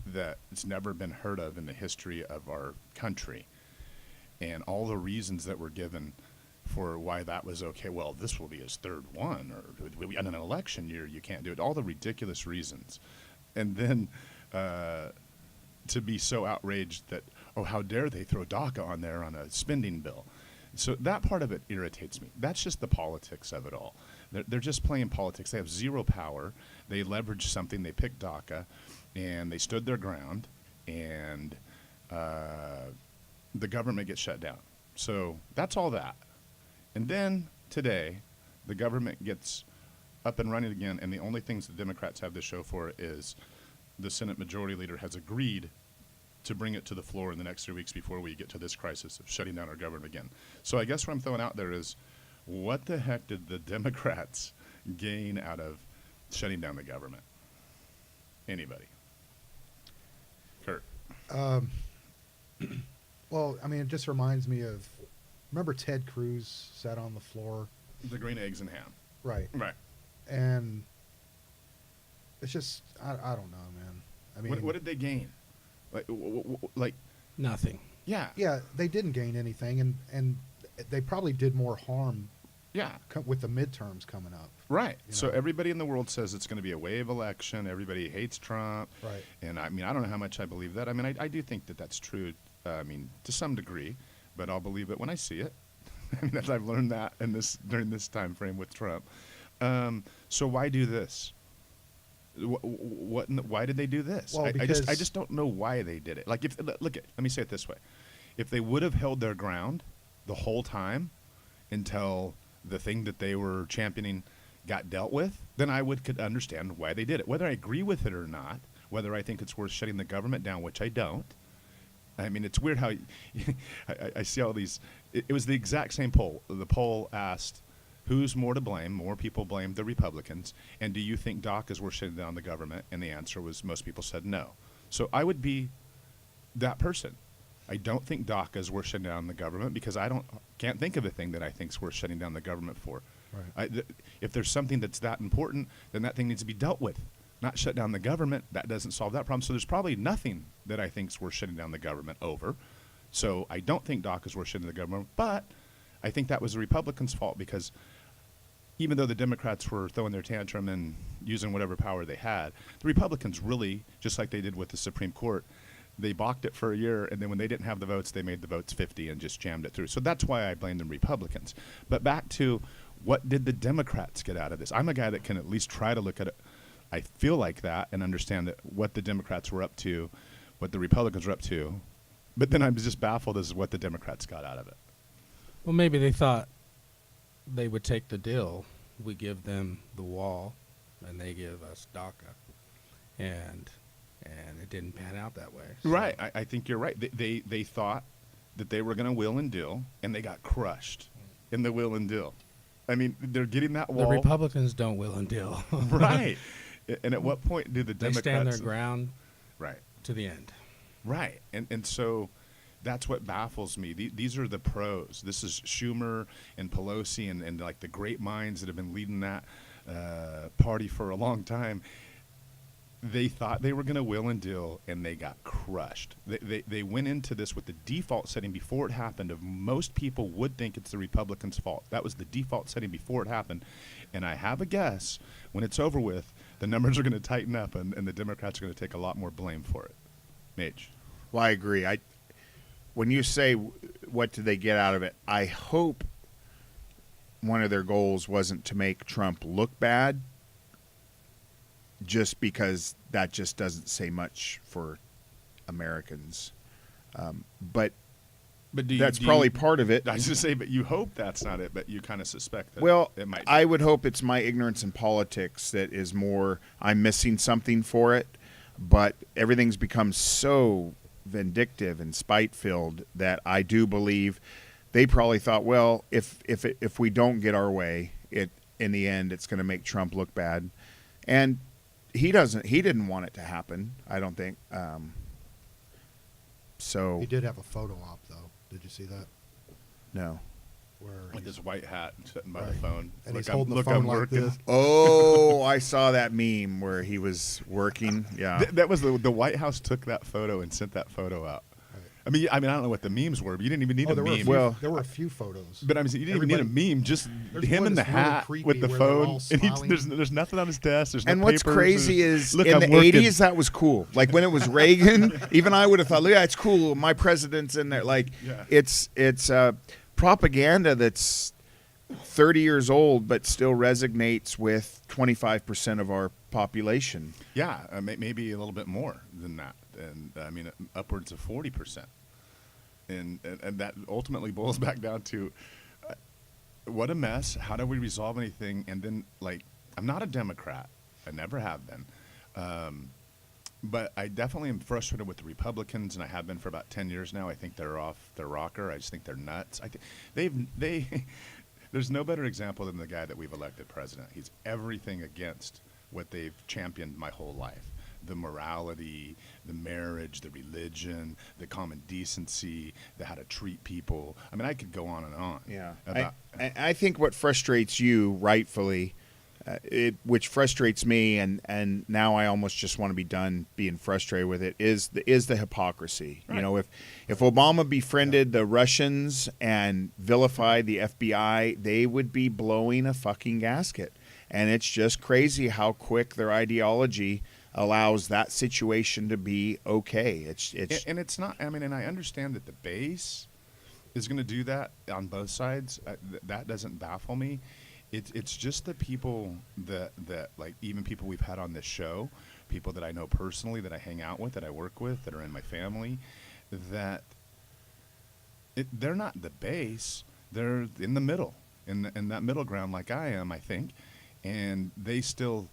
[SPEAKER 1] that it's never been heard of in the history of our country. And all the reasons that were given for why that was okay. Well, this will be his third one, or in an election year you can't do it. All the ridiculous reasons. And then to be so outraged that, oh, how dare they throw DACA on there on a spending bill. So that part of it irritates me. That's just the politics of it all. They're just playing politics. They have zero power. They leverage something. They picked DACA, and they stood their ground, and the government gets shut down. So that's all that. And then today, the government gets up and running again, and the only things the Democrats have to show for it is the Senate Majority Leader has agreed to bring it to the floor in the next 3 weeks before we get to this crisis of shutting down our government again. So I guess what I'm throwing out there is, what the heck did the Democrats gain out of shutting down the government? Anybody? Kurt.
[SPEAKER 2] Well, I mean, it just reminds me of, remember Ted Cruz sat on the floor?
[SPEAKER 1] The green eggs and ham.
[SPEAKER 2] Right.
[SPEAKER 1] Right.
[SPEAKER 2] And it's just, I don't know, man. I mean,
[SPEAKER 1] What did they gain? Like,
[SPEAKER 3] Nothing.
[SPEAKER 1] yeah.
[SPEAKER 2] yeah, they didn't gain anything, and they probably did more harm
[SPEAKER 1] Yeah.
[SPEAKER 2] with the midterms coming up.
[SPEAKER 1] Right.
[SPEAKER 2] You
[SPEAKER 1] So
[SPEAKER 2] know.
[SPEAKER 1] everybody in the world says it's going to be a wave election. Everybody hates Trump.
[SPEAKER 2] Right.
[SPEAKER 1] And I mean, I don't know how much I believe that. I mean, I do think that that's true. I mean, to some degree, but I'll believe it when I see it. And that I've learned that during this time frame with Trump. So why do this? Why did they do this?
[SPEAKER 2] Well,
[SPEAKER 1] I
[SPEAKER 2] because
[SPEAKER 1] just don't know why they did it. Like, let me say it this way: if they would have held their ground the whole time until the thing that they were championing got dealt with, then I could understand why they did it. Whether I agree with it or not, whether I think it's worth shutting the government down, which I don't. I mean, it's weird how I see all these. It was the exact same poll. The poll asked, who's more to blame? More people blamed the Republicans. And do you think DACA is worth shutting down the government? And the answer was, most people said no. So I would be that person. I don't think DACA is worth shutting down the government because can't think of a thing that I think is worth shutting down the government for.
[SPEAKER 2] Right.
[SPEAKER 1] If there's something that's that important, then that thing needs to be dealt with. Not shut down the government. That doesn't solve that problem. So there's probably nothing that I think is worth shutting down the government over. So I don't think DACA is worth shutting down the government. But I think that was the Republicans' fault because even though the Democrats were throwing their tantrum and using whatever power they had, the Republicans really, just like they did with the Supreme Court, they balked it for a year, and then when they didn't have the votes, they made the votes 50 and just jammed it through. So that's why I blame the Republicans. But back to, what did the Democrats get out of this? I'm a guy that can at least try to look at it. I feel like that and understand that what the Democrats were up to, what the Republicans were up to. But then I'm just baffled as to what the Democrats got out of it.
[SPEAKER 3] Well, maybe they thought they would take the deal. We give them the wall, and they give us DACA, and it didn't pan out that way. So.
[SPEAKER 1] Right. I think you're right. They thought that they were going to will and deal, and they got crushed in the will and deal. I mean, they're getting that wall.
[SPEAKER 3] The Republicans don't will and deal.
[SPEAKER 1] Right. And at what point do the
[SPEAKER 3] They
[SPEAKER 1] Democrats
[SPEAKER 3] stand their ground
[SPEAKER 1] right.
[SPEAKER 3] to the end.
[SPEAKER 1] Right. And so that's what baffles me. These are the pros. This is Schumer and Pelosi and like the great minds that have been leading that party for a long time. They thought they were going to will and deal, and they got crushed. They went into this with the default setting before it happened of most people would think it's the Republicans' fault. That was the default setting before it happened. And I have a guess, when it's over with, the numbers are going to tighten up, and the Democrats are going to take a lot more blame for it. Mage.
[SPEAKER 4] Well, I agree. When you say what did they get out of it, I hope one of their goals wasn't to make Trump look bad, just because that just doesn't say much for Americans. But that's probably part of it.
[SPEAKER 1] I was going to say, but you hope that's not it, but you kind of suspect that
[SPEAKER 4] Well,
[SPEAKER 1] it might be.
[SPEAKER 4] I would hope it's my ignorance in politics that is more, I'm missing something for it, but everything's become so vindictive and spite-filled that I do believe they probably thought, well, if we don't get our way, in the end it's going to make Trump look bad. And he didn't want it to happen, I don't think. So
[SPEAKER 2] He did have a photo op, though. Did you see that?
[SPEAKER 4] no.
[SPEAKER 2] Where
[SPEAKER 1] with
[SPEAKER 2] he's-
[SPEAKER 1] his white hat and sitting by the
[SPEAKER 2] Right.
[SPEAKER 1] phone.
[SPEAKER 2] and he's
[SPEAKER 1] I'm-
[SPEAKER 2] holding the
[SPEAKER 1] look,
[SPEAKER 2] phone
[SPEAKER 1] I'm
[SPEAKER 2] like
[SPEAKER 1] working.
[SPEAKER 2] this.
[SPEAKER 4] Oh, I saw that meme where he was working. Yeah.
[SPEAKER 1] That was the White House took that photo and sent that photo out.
[SPEAKER 2] Right.
[SPEAKER 1] I mean, I don't know what the memes were, but you didn't even need
[SPEAKER 2] Oh,
[SPEAKER 1] a
[SPEAKER 2] there were,
[SPEAKER 1] meme.
[SPEAKER 2] a few,
[SPEAKER 4] Well-
[SPEAKER 2] there were a few photos.
[SPEAKER 1] But I mean, you didn't even need a meme. Just
[SPEAKER 2] There's
[SPEAKER 1] him
[SPEAKER 2] one
[SPEAKER 1] in the
[SPEAKER 2] that's really
[SPEAKER 1] hat
[SPEAKER 2] creepy
[SPEAKER 1] with the
[SPEAKER 2] where they're
[SPEAKER 1] phone,
[SPEAKER 2] all
[SPEAKER 1] and
[SPEAKER 2] smiling.
[SPEAKER 1] there's nothing on his desk. There's no
[SPEAKER 4] And what's
[SPEAKER 1] papers,
[SPEAKER 4] crazy
[SPEAKER 1] there's-
[SPEAKER 4] is
[SPEAKER 1] look,
[SPEAKER 4] in
[SPEAKER 1] I'm
[SPEAKER 4] the
[SPEAKER 1] working.
[SPEAKER 4] 80s, that was cool. Like when it was Reagan, even I would have thought, yeah, it's cool. My president's in there. Like
[SPEAKER 1] Yeah.
[SPEAKER 4] it's propaganda that's 30 years old, but still resonates with 25% of our population.
[SPEAKER 1] Yeah, maybe a little bit more than that, and I mean upwards of 40%. And that ultimately boils back down to what a mess. How do we resolve anything? And then, like, I'm not a Democrat. I never have been. But I definitely am frustrated with the Republicans, and I have been for about 10 years now. I think they're off their rocker. I just think they're nuts. I think they there's no better example than the guy that we've elected president. He's everything against what they've championed my whole life. The morality, the marriage, the religion, the common decency, the how to treat people. I mean, I could go on and on.
[SPEAKER 4] Yeah.
[SPEAKER 1] About,
[SPEAKER 4] I think what frustrates you, rightfully, which frustrates me, and now I almost just want to be done being frustrated with it, is the hypocrisy.
[SPEAKER 1] Right.
[SPEAKER 4] You know, if Obama befriended the Russians and vilified the FBI, they would be blowing a fucking gasket. And it's just crazy how quick their ideology allows that situation to be okay. It's
[SPEAKER 1] and it's not. I mean, and I understand that the base is going to do that on both sides. That doesn't baffle me. It's just the people that like, even people we've had on this show, people that I know personally, that I hang out with, that I work with, that are in my family, that they're not the base. They're in the middle, in that middle ground, like I am, I think, and they still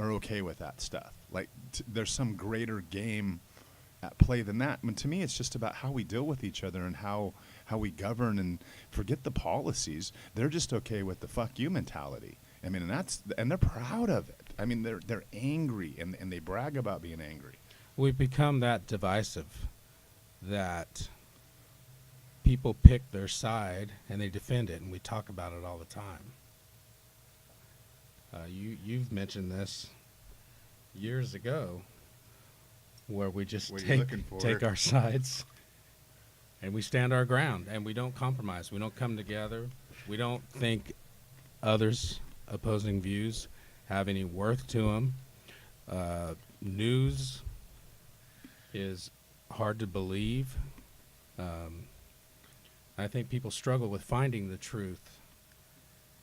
[SPEAKER 1] are okay with that stuff. Like there's some greater game at play than that. I mean, to me, it's just about how we deal with each other and how we govern, and forget the policies. They're just okay with the fuck you mentality. I mean, and they're proud of it. I mean, they're angry, and they brag about being angry.
[SPEAKER 3] We've become that divisive that people pick their side and they defend it, and we talk about it all the time. You've mentioned this years ago, where we just
[SPEAKER 4] What are you looking for?
[SPEAKER 3] take our sides and we stand our ground, and we don't compromise. We don't come together. We don't think others' opposing views have any worth to them. News is hard to believe. I think people struggle with finding the truth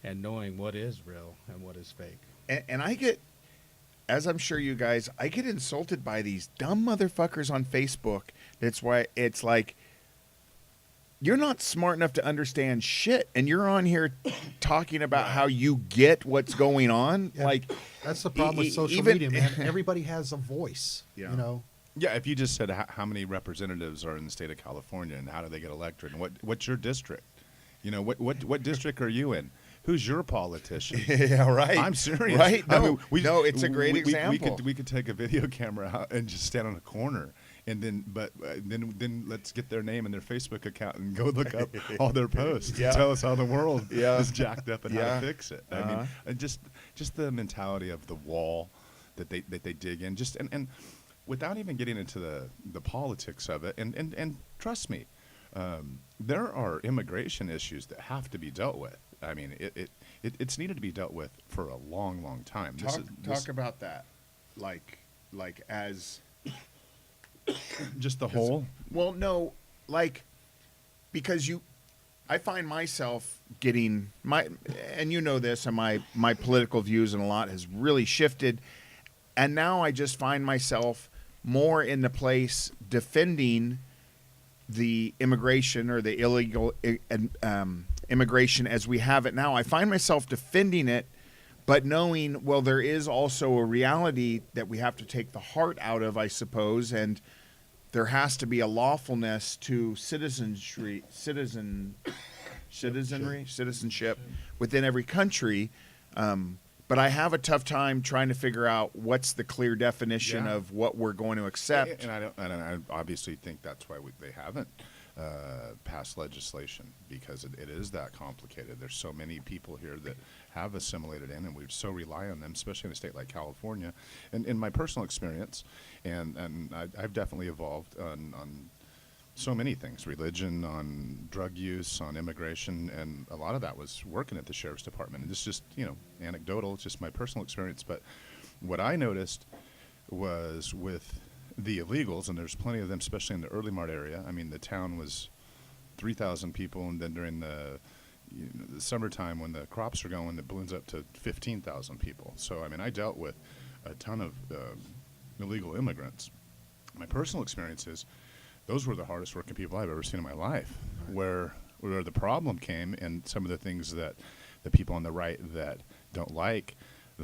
[SPEAKER 3] and knowing what is real and what is fake.
[SPEAKER 4] and I get, as I'm sure you guys, I get insulted by these dumb motherfuckers on Facebook. That's why it's like, you're not smart enough to understand shit, and you're on here talking about how you get what's going on.
[SPEAKER 2] Yeah.
[SPEAKER 4] Like,
[SPEAKER 2] That's the problem with social
[SPEAKER 4] even-
[SPEAKER 2] media, man. Everybody has a voice.
[SPEAKER 4] Yeah.
[SPEAKER 2] You know,
[SPEAKER 1] Yeah, if you just said how many representatives are in the state of California and how do they get elected, and what's your district? You know, what district are you in? Who's your politician?
[SPEAKER 4] yeah, right.
[SPEAKER 1] I'm serious.
[SPEAKER 4] Right?
[SPEAKER 1] I
[SPEAKER 4] No,
[SPEAKER 1] mean,
[SPEAKER 4] no, it's a great example.
[SPEAKER 1] We could take a video camera out and just stand on a corner, and then let's get their name and their Facebook account and go look up all their posts
[SPEAKER 4] Yeah.
[SPEAKER 1] and tell us how the world
[SPEAKER 4] Yeah.
[SPEAKER 1] is jacked up and how
[SPEAKER 4] Yeah.
[SPEAKER 1] to fix it. I
[SPEAKER 4] Uh-huh.
[SPEAKER 1] mean, and just the mentality of the wall that they dig in, just and without even getting into the politics of it. And trust me, there are immigration issues that have to be dealt with. I mean, it's needed to be dealt with for a long, long time.
[SPEAKER 4] Talk about that, like as
[SPEAKER 1] just the whole.
[SPEAKER 4] well, no, like, because I find myself getting and you know this, and my political views and a lot has really shifted, and now I just find myself more in the place defending the immigration or the illegal immigration as we have it now. I find myself defending it, but knowing, well, there is also a reality that we have to take the heart out of, I suppose, and there has to be a lawfulness to citizenship within every country. But I have a tough time trying to figure out what's the clear definition
[SPEAKER 1] Yeah.
[SPEAKER 4] of what we're going to accept.
[SPEAKER 1] And I obviously think that's why they haven't passed legislation, because it is that complicated. There's so many people here that have assimilated in, and we so rely on them, especially in a state like California. And in my personal experience, and I've definitely evolved on so many things: religion, on drug use, on immigration, and a lot of that was working at the sheriff's department. And it's just, anecdotal. It's just my personal experience. But what I noticed was with the illegals, and there's plenty of them, especially in the Early Mart area. I mean, the town was 3,000 people, and then during the summertime when the crops are going, it balloons up to 15,000 people. So, I mean, I dealt with a ton of illegal immigrants. My personal experience is those were the hardest working people I've ever seen in my life, where the problem came, and some of the things that the people on the right that don't like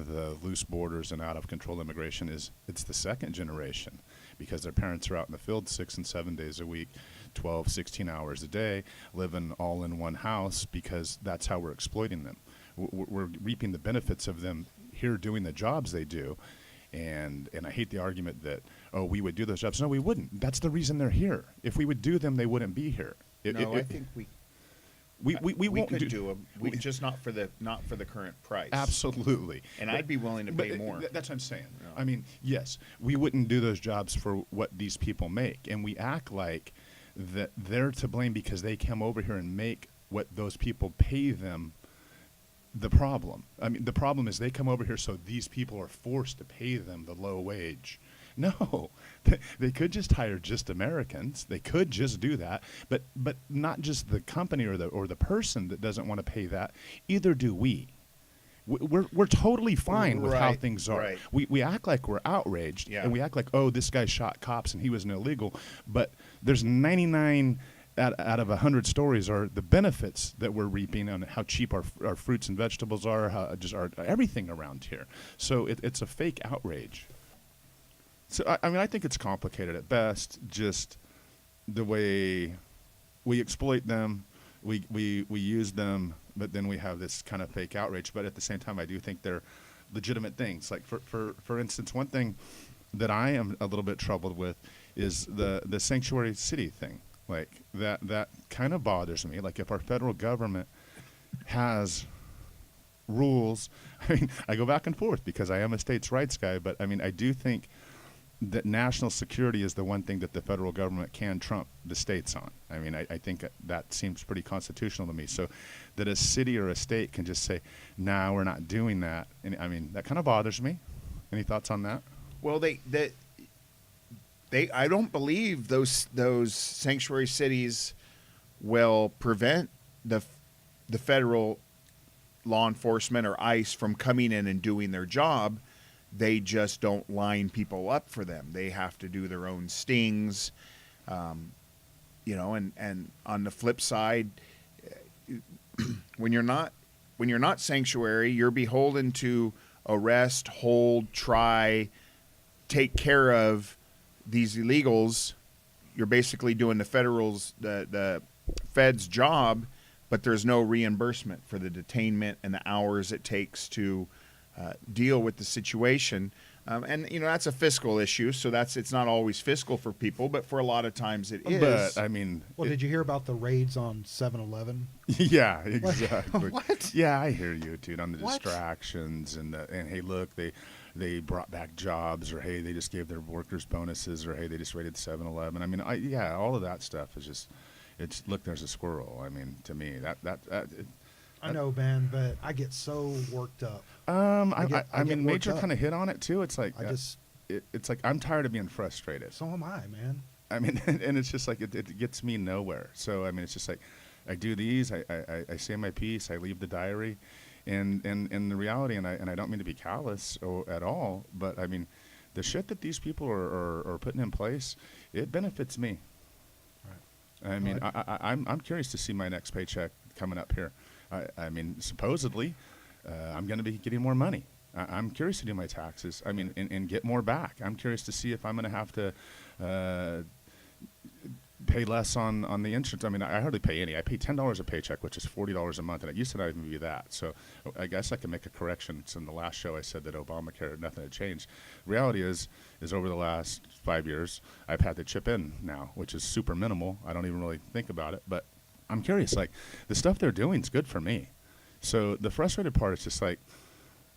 [SPEAKER 1] the loose borders and out of control immigration is it's the second generation, because their parents are out in the field 6 and 7 days a week, 12, 16 hours a day, living all in one house, because that's how we're exploiting them. We're reaping the benefits of them here doing the jobs they do. And I hate the argument that, oh, we would do those jobs. No, we wouldn't. That's the reason they're here. If we would do them, they wouldn't be here.
[SPEAKER 4] I think
[SPEAKER 1] we won't
[SPEAKER 4] could do them. Just not for the current price.
[SPEAKER 1] Absolutely.
[SPEAKER 4] And I'd be willing to pay more.
[SPEAKER 1] That's what I'm saying.
[SPEAKER 4] Yeah.
[SPEAKER 1] I mean, yes, we wouldn't do those jobs for what these people make, and we act like that they're to blame because they come over here and make what those people pay them. The problem. I mean, the problem is they come over here so these people are forced to pay them the low wage. No, they could just hire just Americans. They could just do that, but not just the company or the person that doesn't want to pay that. Either do we. We're totally fine with how things are.
[SPEAKER 4] Right.
[SPEAKER 1] We act like we're outraged,
[SPEAKER 4] Yeah.
[SPEAKER 1] and we act like, oh, this guy shot cops and he was an illegal. But there's 99 out of 100 stories are the benefits that we're reaping on how cheap our fruits and vegetables are, how just our everything around here. So it's a fake outrage. So I mean, I think it's complicated at best. Just the way we exploit them, we use them, but then we have this kind of fake outrage. But at the same time, I do think they're legitimate things. Like for instance, one thing that I am a little bit troubled with is the sanctuary city thing. Like that kind of bothers me. Like if our federal government has rules, I mean, I go back and forth because I am a states' rights guy, but I mean, I do think that national security is the one thing that the federal government can trump the states on. I mean, I think that seems pretty constitutional to me. So that a city or a state can just say, nah, we're not doing that. And I mean, that kind of bothers me. Any thoughts on that?
[SPEAKER 4] Well, I don't believe those sanctuary cities will prevent the federal law enforcement or ICE from coming in and doing their job. They just don't line people up for them. They have to do their own stings, and on the flip side, when you're not sanctuary, you're beholden to arrest, hold, try, take care of these illegals. You're basically doing the Fed's job, but there's no reimbursement for the detainment and the hours it takes to deal with the situation. And that's a fiscal issue, so it's not always fiscal for people, but for a lot of times it is.
[SPEAKER 1] But I mean,
[SPEAKER 2] Well, did you hear about the raids on 7-Eleven?
[SPEAKER 1] yeah, exactly.
[SPEAKER 2] What?
[SPEAKER 1] Yeah, I hear you, dude. On the
[SPEAKER 2] What?
[SPEAKER 1] distractions and hey, look, they brought back jobs, or hey, they just gave their workers bonuses, or hey, they just raided 7-Eleven. I mean, all of that stuff is just, look, there's a squirrel. I mean, to me,
[SPEAKER 2] I know, man, but I get so worked up.
[SPEAKER 1] I
[SPEAKER 2] get
[SPEAKER 1] mean,
[SPEAKER 2] worked
[SPEAKER 1] Major
[SPEAKER 2] up.
[SPEAKER 1] kind of hit on it too. It's like it's like I'm tired of being frustrated.
[SPEAKER 2] So am I, man.
[SPEAKER 1] I mean, and it's just like it gets me nowhere. So I mean, it's just like I do these, I say my piece, I leave the diary, and the reality, and I don't mean to be callous at all, but I mean, the shit that these people are putting in place, it benefits me.
[SPEAKER 2] Right.
[SPEAKER 1] I mean, I'm curious to see my next paycheck coming up here. I mean, supposedly, I'm going to be getting more money. I'm curious to do my taxes. I mean, and get more back. I'm curious to see if I'm going to have to pay less on the insurance. I mean, I hardly pay any. I pay $10 a paycheck, which is $40 a month, and it used to not even be that. So I guess I can make a correction. So in the last show, I said that Obamacare, nothing had changed. Reality is over the last 5 years, I've had to chip in now, which is super minimal. I don't even really think about it, but I'm curious. Like, the stuff they're doing is good for me. So the frustrated part is just like,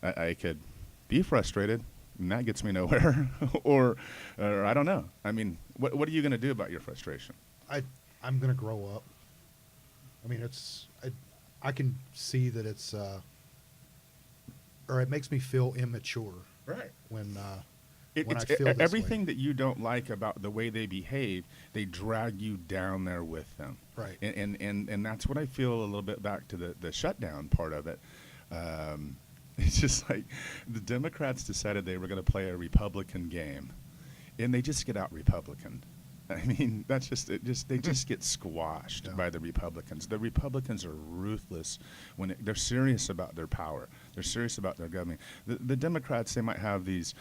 [SPEAKER 1] I could be frustrated, and that gets me nowhere, or I don't know. I mean, what are you going to do about your frustration?
[SPEAKER 2] I'm going to grow up. I mean, I can see that it's, or it makes me feel immature.
[SPEAKER 1] Right.
[SPEAKER 2] When
[SPEAKER 1] I
[SPEAKER 2] feel this
[SPEAKER 1] everything
[SPEAKER 2] way.
[SPEAKER 1] that you don't like about the way they behave, they drag you down there with them.
[SPEAKER 2] Right.
[SPEAKER 1] And that's what I feel a little bit back to the shutdown part of it. It's just like the Democrats decided they were going to play a Republican game, and they just get out Republican. I mean, that's they just get squashed
[SPEAKER 2] Yeah.
[SPEAKER 1] by the Republicans. The Republicans are ruthless when they're serious about their power. They're serious about their government. The Democrats, they might have these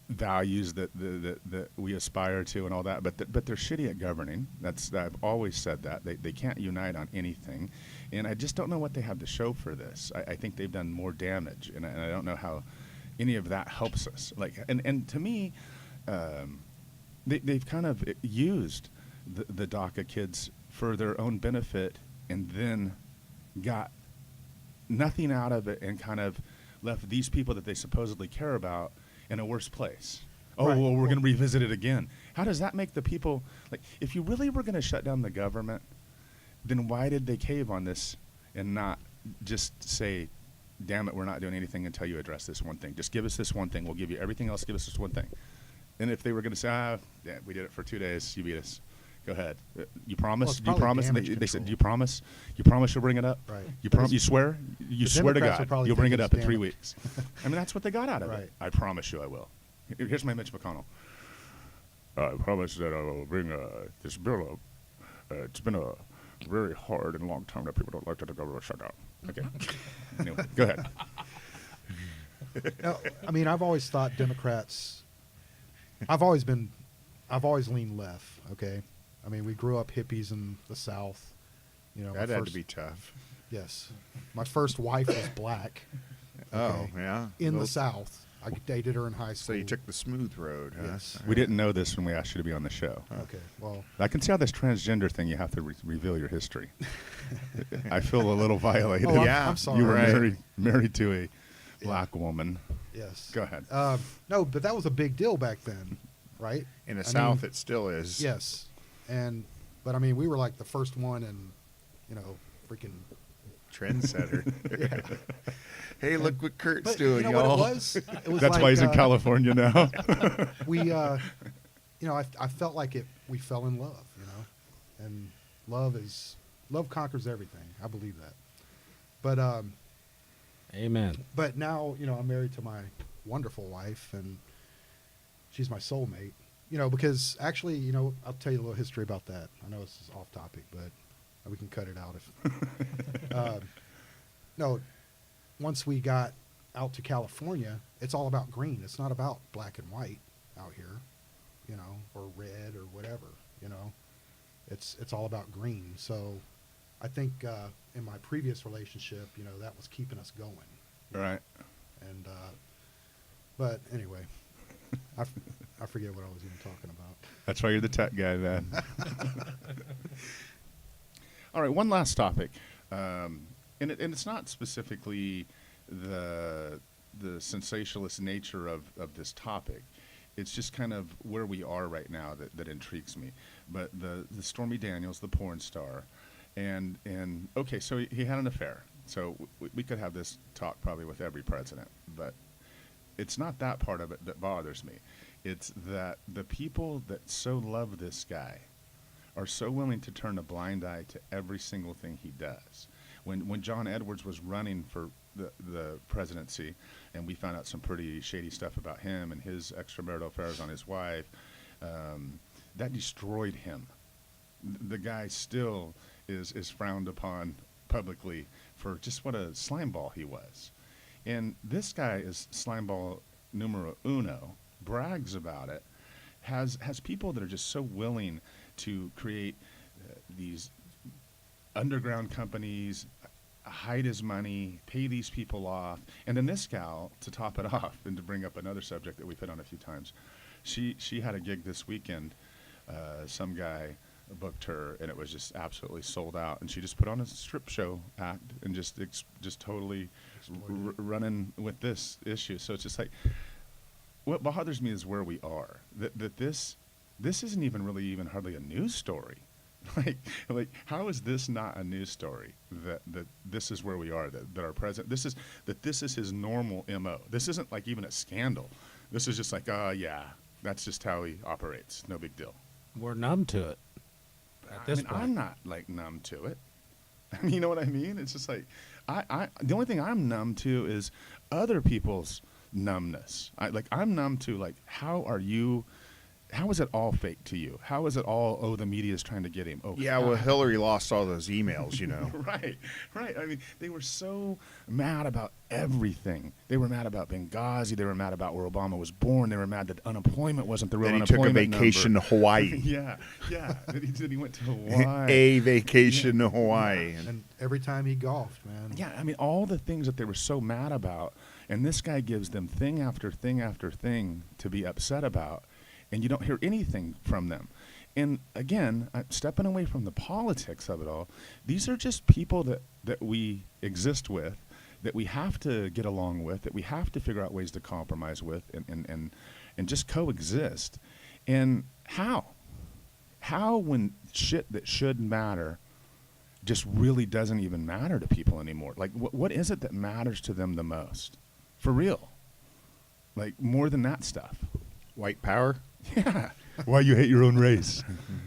[SPEAKER 1] values that we aspire to and all that, but they're shitty at governing. I've always said that they can't unite on anything, and I just don't know what they have to show for this. I think they've done more damage, and I don't know how any of that helps us. Like, and to me, they've kind of used the DACA kids for their own benefit, and then got nothing out of it, and kind of left these people that they supposedly care about in a worse place. Oh,
[SPEAKER 2] Right.
[SPEAKER 1] well, we're going to revisit it again. How does that make the people, like, if you really were going to shut down the government, then why did they cave on this and not just say, damn it, we're not doing anything until you address this one thing. Just give us this one thing. We'll give you everything else. Give us this one thing. And if they were going to say, yeah, we did it for 2 days. You beat us. Go ahead. You promise?
[SPEAKER 2] Well, it's
[SPEAKER 1] Do you
[SPEAKER 2] probably
[SPEAKER 1] promise? And
[SPEAKER 2] damage
[SPEAKER 1] they said,
[SPEAKER 2] control.
[SPEAKER 1] do you promise? You promise you'll bring it up?
[SPEAKER 2] Right.
[SPEAKER 1] You
[SPEAKER 2] But it's-
[SPEAKER 1] you swear? You
[SPEAKER 2] the
[SPEAKER 1] swear to
[SPEAKER 2] Democrats will
[SPEAKER 1] God
[SPEAKER 2] probably
[SPEAKER 1] you'll bring
[SPEAKER 2] think
[SPEAKER 1] it
[SPEAKER 2] it's
[SPEAKER 1] up in 3
[SPEAKER 2] damage.
[SPEAKER 1] weeks. I mean, that's what they got out of
[SPEAKER 2] Right.
[SPEAKER 1] it. I promise you I will. Here's my Mitch McConnell. I promise that I will bring this bill up. It's been a very hard and long time that people don't like that the government shut down. Okay. Anyway, go ahead.
[SPEAKER 2] No, I mean, I've always thought Democrats. I've always leaned left. Okay, I mean, we grew up hippies in the South. You know,
[SPEAKER 4] That had to be tough.
[SPEAKER 2] Yes, my first wife was black.
[SPEAKER 4] Oh,
[SPEAKER 2] Okay.
[SPEAKER 4] yeah.
[SPEAKER 2] In
[SPEAKER 4] Well,
[SPEAKER 2] the South, I dated her in high
[SPEAKER 4] So
[SPEAKER 2] school.
[SPEAKER 4] you took the smooth road, huh?
[SPEAKER 2] Yes.
[SPEAKER 1] We didn't know this when we asked you to be on the show.
[SPEAKER 2] Okay, well,
[SPEAKER 1] I can see how this transgender thing, you have to reveal your history. I feel a little violated.
[SPEAKER 2] oh,
[SPEAKER 4] Yeah,
[SPEAKER 2] I'm sorry.
[SPEAKER 1] You were
[SPEAKER 4] Right.
[SPEAKER 1] married to a black woman.
[SPEAKER 2] Yes.
[SPEAKER 1] Go ahead.
[SPEAKER 2] No, but that was a big deal back then, right?
[SPEAKER 4] In the
[SPEAKER 2] I
[SPEAKER 4] South,
[SPEAKER 2] mean,
[SPEAKER 4] it still is.
[SPEAKER 2] Yes, but I mean, we were like the first one, and freaking.
[SPEAKER 4] Trendsetter.
[SPEAKER 2] Yeah.
[SPEAKER 4] Hey, look what Kurt's
[SPEAKER 2] But
[SPEAKER 4] doing,
[SPEAKER 2] you know
[SPEAKER 4] y'all.
[SPEAKER 2] what it was? It was
[SPEAKER 1] That's
[SPEAKER 2] like,
[SPEAKER 1] why he's in California now.
[SPEAKER 2] We, I felt like we fell in love, and love conquers everything. I believe that.
[SPEAKER 3] Amen.
[SPEAKER 2] But now, I'm married to my wonderful wife, and she's my soulmate. Because actually, I'll tell you a little history about that. I know this is off topic, but we can cut it out if. No, once we got out to California, it's all about green. It's not about black and white out here, or red or whatever. It's all about green. So, I think in my previous relationship, that was keeping us going.
[SPEAKER 1] Right.
[SPEAKER 2] And but anyway, I forget what I was even talking about.
[SPEAKER 1] That's why you're the tech guy, man. All right, one last topic, and it's not specifically the sensationalist nature of this topic. It's just kind of where we are right now that intrigues me. But the Stormy Daniels, the porn star, and okay, so he had an affair. So we could have this talk probably with every president, but it's not that part of it that bothers me. It's that the people that so love this guy are so willing to turn a blind eye to every single thing he does. When John Edwards was running for the presidency, and we found out some pretty shady stuff about him and his extramarital affairs on his wife, that destroyed him. The guy still is frowned upon publicly for just what a slimeball he was. And this guy is slimeball numero uno, brags about it, has people that are just so willing to create these underground companies, hide his money, pay these people off. And then this gal, to top it off, and to bring up another subject that we've hit on a few times, she had a gig this weekend. Some guy booked her, and it was just absolutely sold out. And she just put on a strip show act and just totally running with this issue. So it's just like, what bothers me is where we are. That this isn't even really even hardly a news story. like how is this not a news story? That this is where we are. That our president. This is his normal MO. This isn't like even a scandal. This is just like, yeah, that's just how he operates. No big deal.
[SPEAKER 3] We're numb to it at this point.
[SPEAKER 1] I'm not like numb to it. I mean, you know what I mean? It's just like the only thing I'm numb to is other people's numbness. I'm numb to, like, how are you how is it all fake to you? How is it all, oh, the media is trying to get him? Oh,
[SPEAKER 4] Yeah, well, Hillary lost all those emails, you know.
[SPEAKER 1] right. I mean, they were so mad about everything. They were mad about Benghazi. They were mad about where Obama was born. They were mad that unemployment wasn't the real
[SPEAKER 4] Then he took a
[SPEAKER 1] unemployment
[SPEAKER 4] vacation
[SPEAKER 1] number.
[SPEAKER 4] to Hawaii.
[SPEAKER 1] yeah. That he went to Hawaii.
[SPEAKER 4] A vacation to Hawaii.
[SPEAKER 2] And every time he golfed, man.
[SPEAKER 1] Yeah, I mean, all the things that they were so mad about, and this guy gives them thing after thing after thing to be upset about, and you don't hear anything from them. And again, stepping away from the politics of it all, these are just people that we exist with, that we have to get along with, that we have to figure out ways to compromise with and just coexist. And how when shit that should matter just really doesn't even matter to people anymore? Like, what is it that matters to them the most? For real. Like, more than that stuff.
[SPEAKER 4] White power?
[SPEAKER 1] Yeah. Why you hate your own race.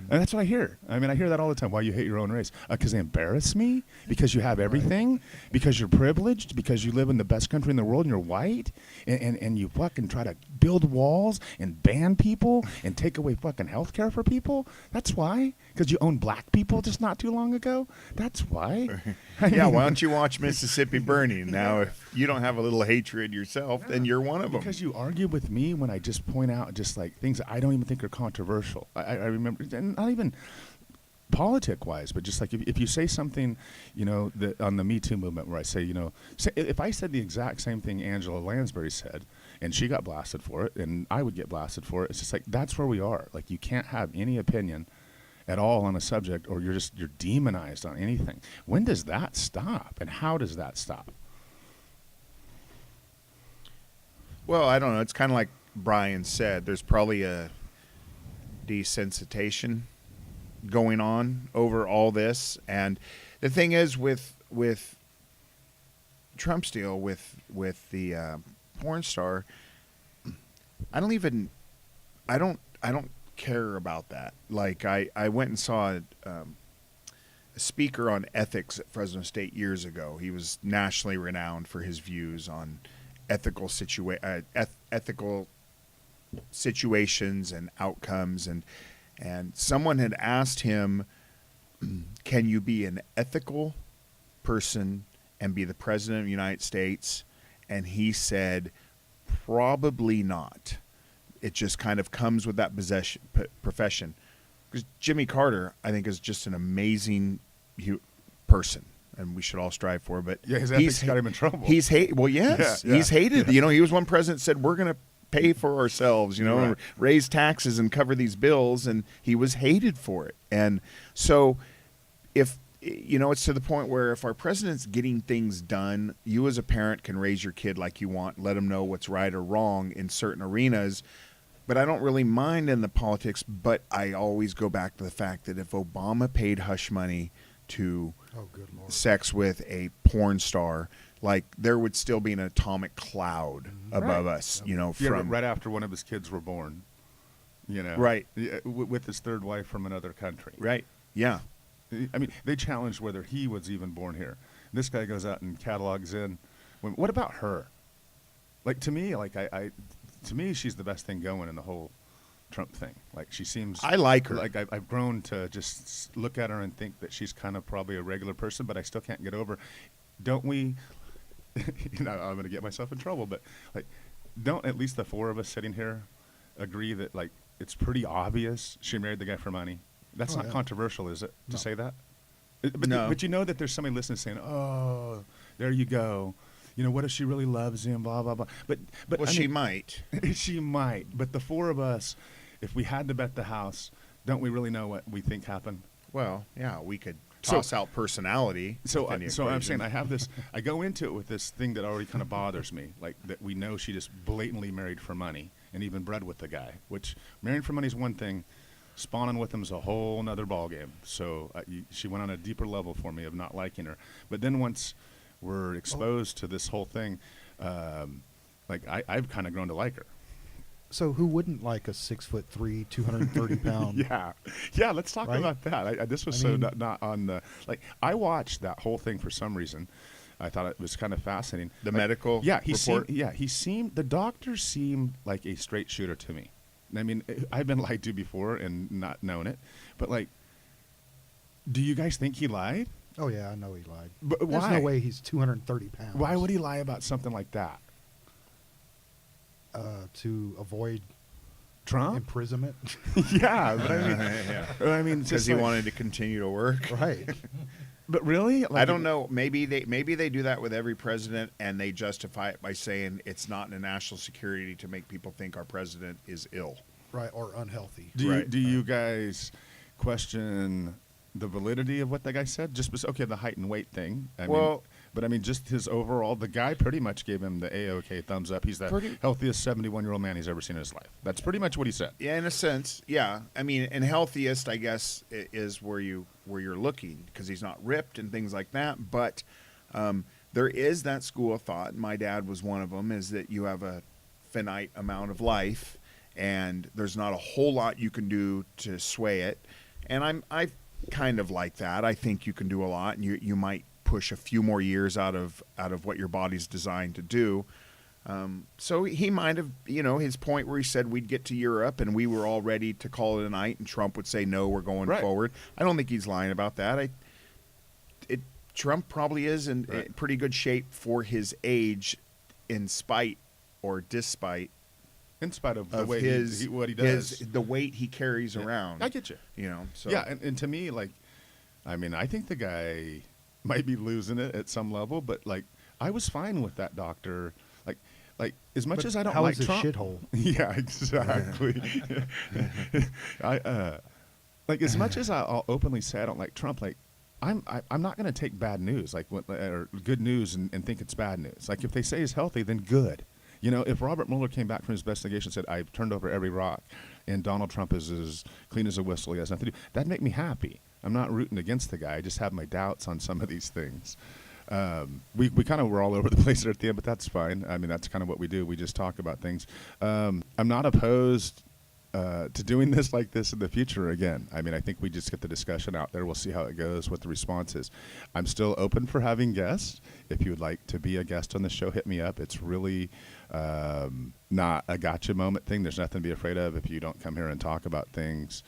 [SPEAKER 1] And that's what I hear. I mean, I hear that all the time. Why you hate your own race? Because they embarrass me? Because you have everything? Because you're privileged? Because you live in the best country in the world and you're white? And you fucking try to build walls and ban people and take away fucking health care for people? That's why? Because you owned black people just not too long ago? That's why?
[SPEAKER 4] Yeah, why don't you watch Mississippi Burning? Now, if you don't have a little hatred yourself, then you're one of them.
[SPEAKER 1] Because you argue with me when I just point out just like things that I don't even think are controversial. I remember, and not even politic-wise, but just like if you say something, you know, that on the Me Too movement where I say, you know, if I said the exact same thing Angela Lansbury said, and she got blasted for it, and I would get blasted for it, it's just like, that's where we are. Like, you can't have any opinion at all on a subject, or you're demonized on anything. When does that stop, and how does that stop?
[SPEAKER 4] Well, I don't know. It's kind of like Brian said. There's probably a desensitization going on over all this. And the thing is with Trump's deal with the porn star, I don't care about that. Like, I went and saw a speaker on ethics at Fresno State years ago. He was nationally renowned for his views on ethical situations and outcomes, and someone had asked him, can you be an ethical person and be the president of the United States? And he said, probably not. It just kind of comes with that profession. Because Jimmy Carter, I think, is just an amazing person, and we should all strive for. But
[SPEAKER 1] Yeah, his ethics got him in trouble.
[SPEAKER 4] He's hated. Well, yes,
[SPEAKER 1] Yeah,
[SPEAKER 4] he's hated.
[SPEAKER 1] yeah.
[SPEAKER 4] You know, he was one president that said, we're going to pay for ourselves, you know,
[SPEAKER 1] Right.
[SPEAKER 4] and raise taxes and cover these bills, and he was hated for it. And so if, you know, it's to the point where if our president's getting things done, you as a parent can raise your kid like you want, let them know what's right or wrong in certain arenas. But I don't really mind in the politics, but I always go back to the fact that if Obama paid hush money to
[SPEAKER 2] Oh, good Lord.
[SPEAKER 4] sex with a porn star, like, there would still be an atomic cloud above us, you know,
[SPEAKER 1] Yeah,
[SPEAKER 4] from
[SPEAKER 1] right after one of his kids were born, you know,
[SPEAKER 4] Right.
[SPEAKER 1] Yeah, with his third wife from another country.
[SPEAKER 4] right. Yeah.
[SPEAKER 1] I mean, they challenged whether he was even born here. This guy goes out and catalogs in. What about her? Like, to me, like to me, she's the best thing going in the whole Trump thing. Like, she seems.
[SPEAKER 4] I like her.
[SPEAKER 1] Like, I've grown to just look at her and think that she's kind of probably a regular person, but I still can't get over. Don't we? You know, I'm going to get myself in trouble, but like, don't at least the four of us sitting here agree that, like, it's pretty obvious she married the guy for money? That's
[SPEAKER 2] Oh,
[SPEAKER 1] not
[SPEAKER 2] yeah.
[SPEAKER 1] controversial, is it, to
[SPEAKER 2] No.
[SPEAKER 1] say that? But,
[SPEAKER 4] No.
[SPEAKER 1] but you know that there's somebody listening saying, "Oh, there you go. You know, what if she really loves him?" Blah blah blah. But
[SPEAKER 4] Well,
[SPEAKER 1] I
[SPEAKER 4] she
[SPEAKER 1] mean,
[SPEAKER 4] might.
[SPEAKER 1] she might. But the four of us, if we had to bet the house, don't we really know what we think happened?
[SPEAKER 4] Well, yeah, we could
[SPEAKER 1] So-
[SPEAKER 4] toss out personality.
[SPEAKER 1] So,
[SPEAKER 4] within the
[SPEAKER 1] so I'm
[SPEAKER 4] equation.
[SPEAKER 1] saying I have this. I go into it with this thing that already kind of bothers me, like that we know she just blatantly married for money and even bred with the guy. Which marrying for money is one thing, spawning with him is a whole nother ballgame. So she went on a deeper level for me of not liking her. But then once we're exposed to this whole thing, like I've kind of grown to like her.
[SPEAKER 2] So who wouldn't like a 6'3", 230 pound?
[SPEAKER 1] Yeah. Let's talk
[SPEAKER 2] Right?
[SPEAKER 1] about that. This was
[SPEAKER 2] I mean-
[SPEAKER 1] not on the like. I watched that whole thing for some reason. I thought it was kind of fascinating.
[SPEAKER 4] The
[SPEAKER 1] Like,
[SPEAKER 4] medical
[SPEAKER 1] yeah, he
[SPEAKER 4] report?
[SPEAKER 1] seemed. Yeah, he seemed. The doctor seemed like a straight shooter to me. I mean, I've been lied to before and not known it, but like, do you guys think he lied?
[SPEAKER 2] Oh yeah, I know he lied.
[SPEAKER 1] But
[SPEAKER 2] There's
[SPEAKER 1] why?
[SPEAKER 2] no way he's 230 pounds.
[SPEAKER 1] Why would he lie about something like that?
[SPEAKER 2] To avoid
[SPEAKER 1] Trump?
[SPEAKER 2] imprisonment?
[SPEAKER 1] Yeah, but I mean, it's
[SPEAKER 4] Because
[SPEAKER 1] just
[SPEAKER 4] he
[SPEAKER 1] like-
[SPEAKER 4] wanted to continue to work.
[SPEAKER 2] Right.
[SPEAKER 1] But really,
[SPEAKER 4] I don't know. Maybe they do that with every president, and they justify it by saying it's not in national security to make people think our president is ill.
[SPEAKER 2] Right, or unhealthy.
[SPEAKER 1] Do you guys question the validity of what that guy said? Okay, the height and weight thing. I mean, but I mean, just his overall. The guy pretty much gave him the A-OK thumbs up. He's the healthiest 71-year-old man he's ever seen in his life. That's pretty much what he said.
[SPEAKER 4] Yeah, in a sense, yeah. I mean, and healthiest, I guess, is where you're looking, because he's not ripped and things like that. But there is that school of thought, and my dad was one of them, is that you have a finite amount of life, and there's not a whole lot you can do to sway it. And I kind of like that. I think you can do a lot, and you might push a few more years out of what your body's designed to do. So he might have, his point where he said we'd get to Europe and we were all ready to call it a night, and Trump would say, no, we're going forward. I don't think he's lying about that. Trump probably is in pretty good shape for his age, in spite or despite
[SPEAKER 1] In spite of the
[SPEAKER 4] of
[SPEAKER 1] way what he does.
[SPEAKER 4] the weight he carries around.
[SPEAKER 1] I get you.
[SPEAKER 4] So
[SPEAKER 1] Yeah, and to me, like, I mean, I think the guy might be losing it at some level, but like, I was fine with that doctor. Like as much
[SPEAKER 2] But
[SPEAKER 1] as I don't
[SPEAKER 2] how
[SPEAKER 1] like
[SPEAKER 2] is a
[SPEAKER 1] Trump.
[SPEAKER 2] shithole?
[SPEAKER 1] Yeah, exactly. Like as much as I'll openly say I don't like Trump, like I'm not going to take bad news, like or good news, and think it's bad news. Like if they say he's healthy, then good. If Robert Mueller came back from his investigation and said, I've turned over every rock and Donald Trump is as clean as a whistle, he has nothing to do, that'd make me happy. I'm not rooting against the guy. I just have my doubts on some of these things. We kind of were all over the place there at the end, but that's fine. I mean, that's kind of what we do. We just talk about things. I'm not opposed to doing this like this in the future again. I mean, I think we just get the discussion out there. We'll see how it goes, what the response is. I'm still open for having guests. If you would like to be a guest on the show, hit me up. It's really not a gotcha moment thing. There's nothing to be afraid of if you don't come here and talk about things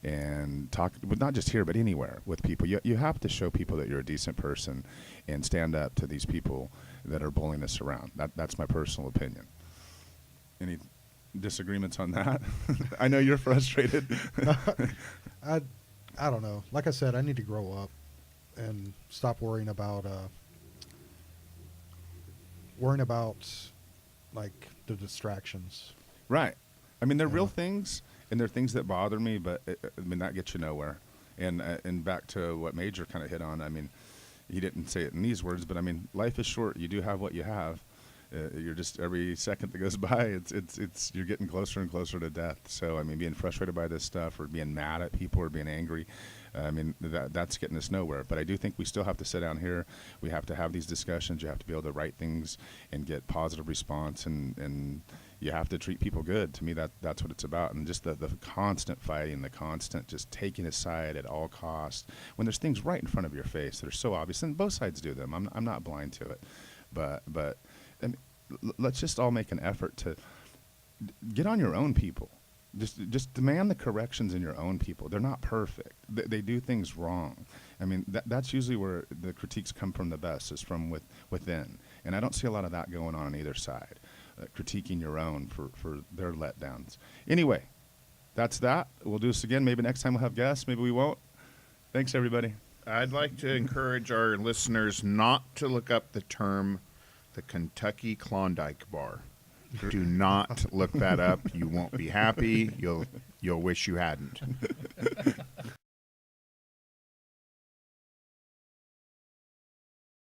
[SPEAKER 1] and talk, but not just here, but anywhere with people. You have to show people that you're a decent person and stand up to these people that are bullying us around. That's my personal opinion. Any disagreements on that? I know you're frustrated.
[SPEAKER 2] I don't know. Like I said, I need to grow up and stop worrying about like the distractions.
[SPEAKER 1] Right. I mean, they're
[SPEAKER 2] Yeah.
[SPEAKER 1] real things, and they're things that bother me, but I mean, that gets you nowhere. And back to what Major kind of hit on, I mean, he didn't say it in these words, but I mean, life is short. You do have what you have. You're just, every second that goes by, it's you're getting closer and closer to death. So I mean, being frustrated by this stuff, or being mad at people, or being angry, I mean, that's getting us nowhere. But I do think we still have to sit down here. We have to have these discussions. You have to be able to write things and get positive response, and you have to treat people good. To me, that's what it's about. And just the constant fighting, the constant just taking a side at all costs when there's things right in front of your face that are so obvious, and both sides do them. I'm not blind to it, but I mean, let's just all make an effort to get on your own people. Just demand the corrections in your own people. They're not perfect. They do things wrong. I mean, that's usually where the critiques come from the best, is from within. And I don't see a lot of that going on either side, critiquing your own for their letdowns. Anyway, that's that. We'll do this again. Maybe next time we'll have guests. Maybe we won't. Thanks, everybody.
[SPEAKER 4] I'd like to encourage our listeners not to look up the term the Kentucky Klondike Bar. Do not look that up. You won't be happy. You'll wish you hadn't.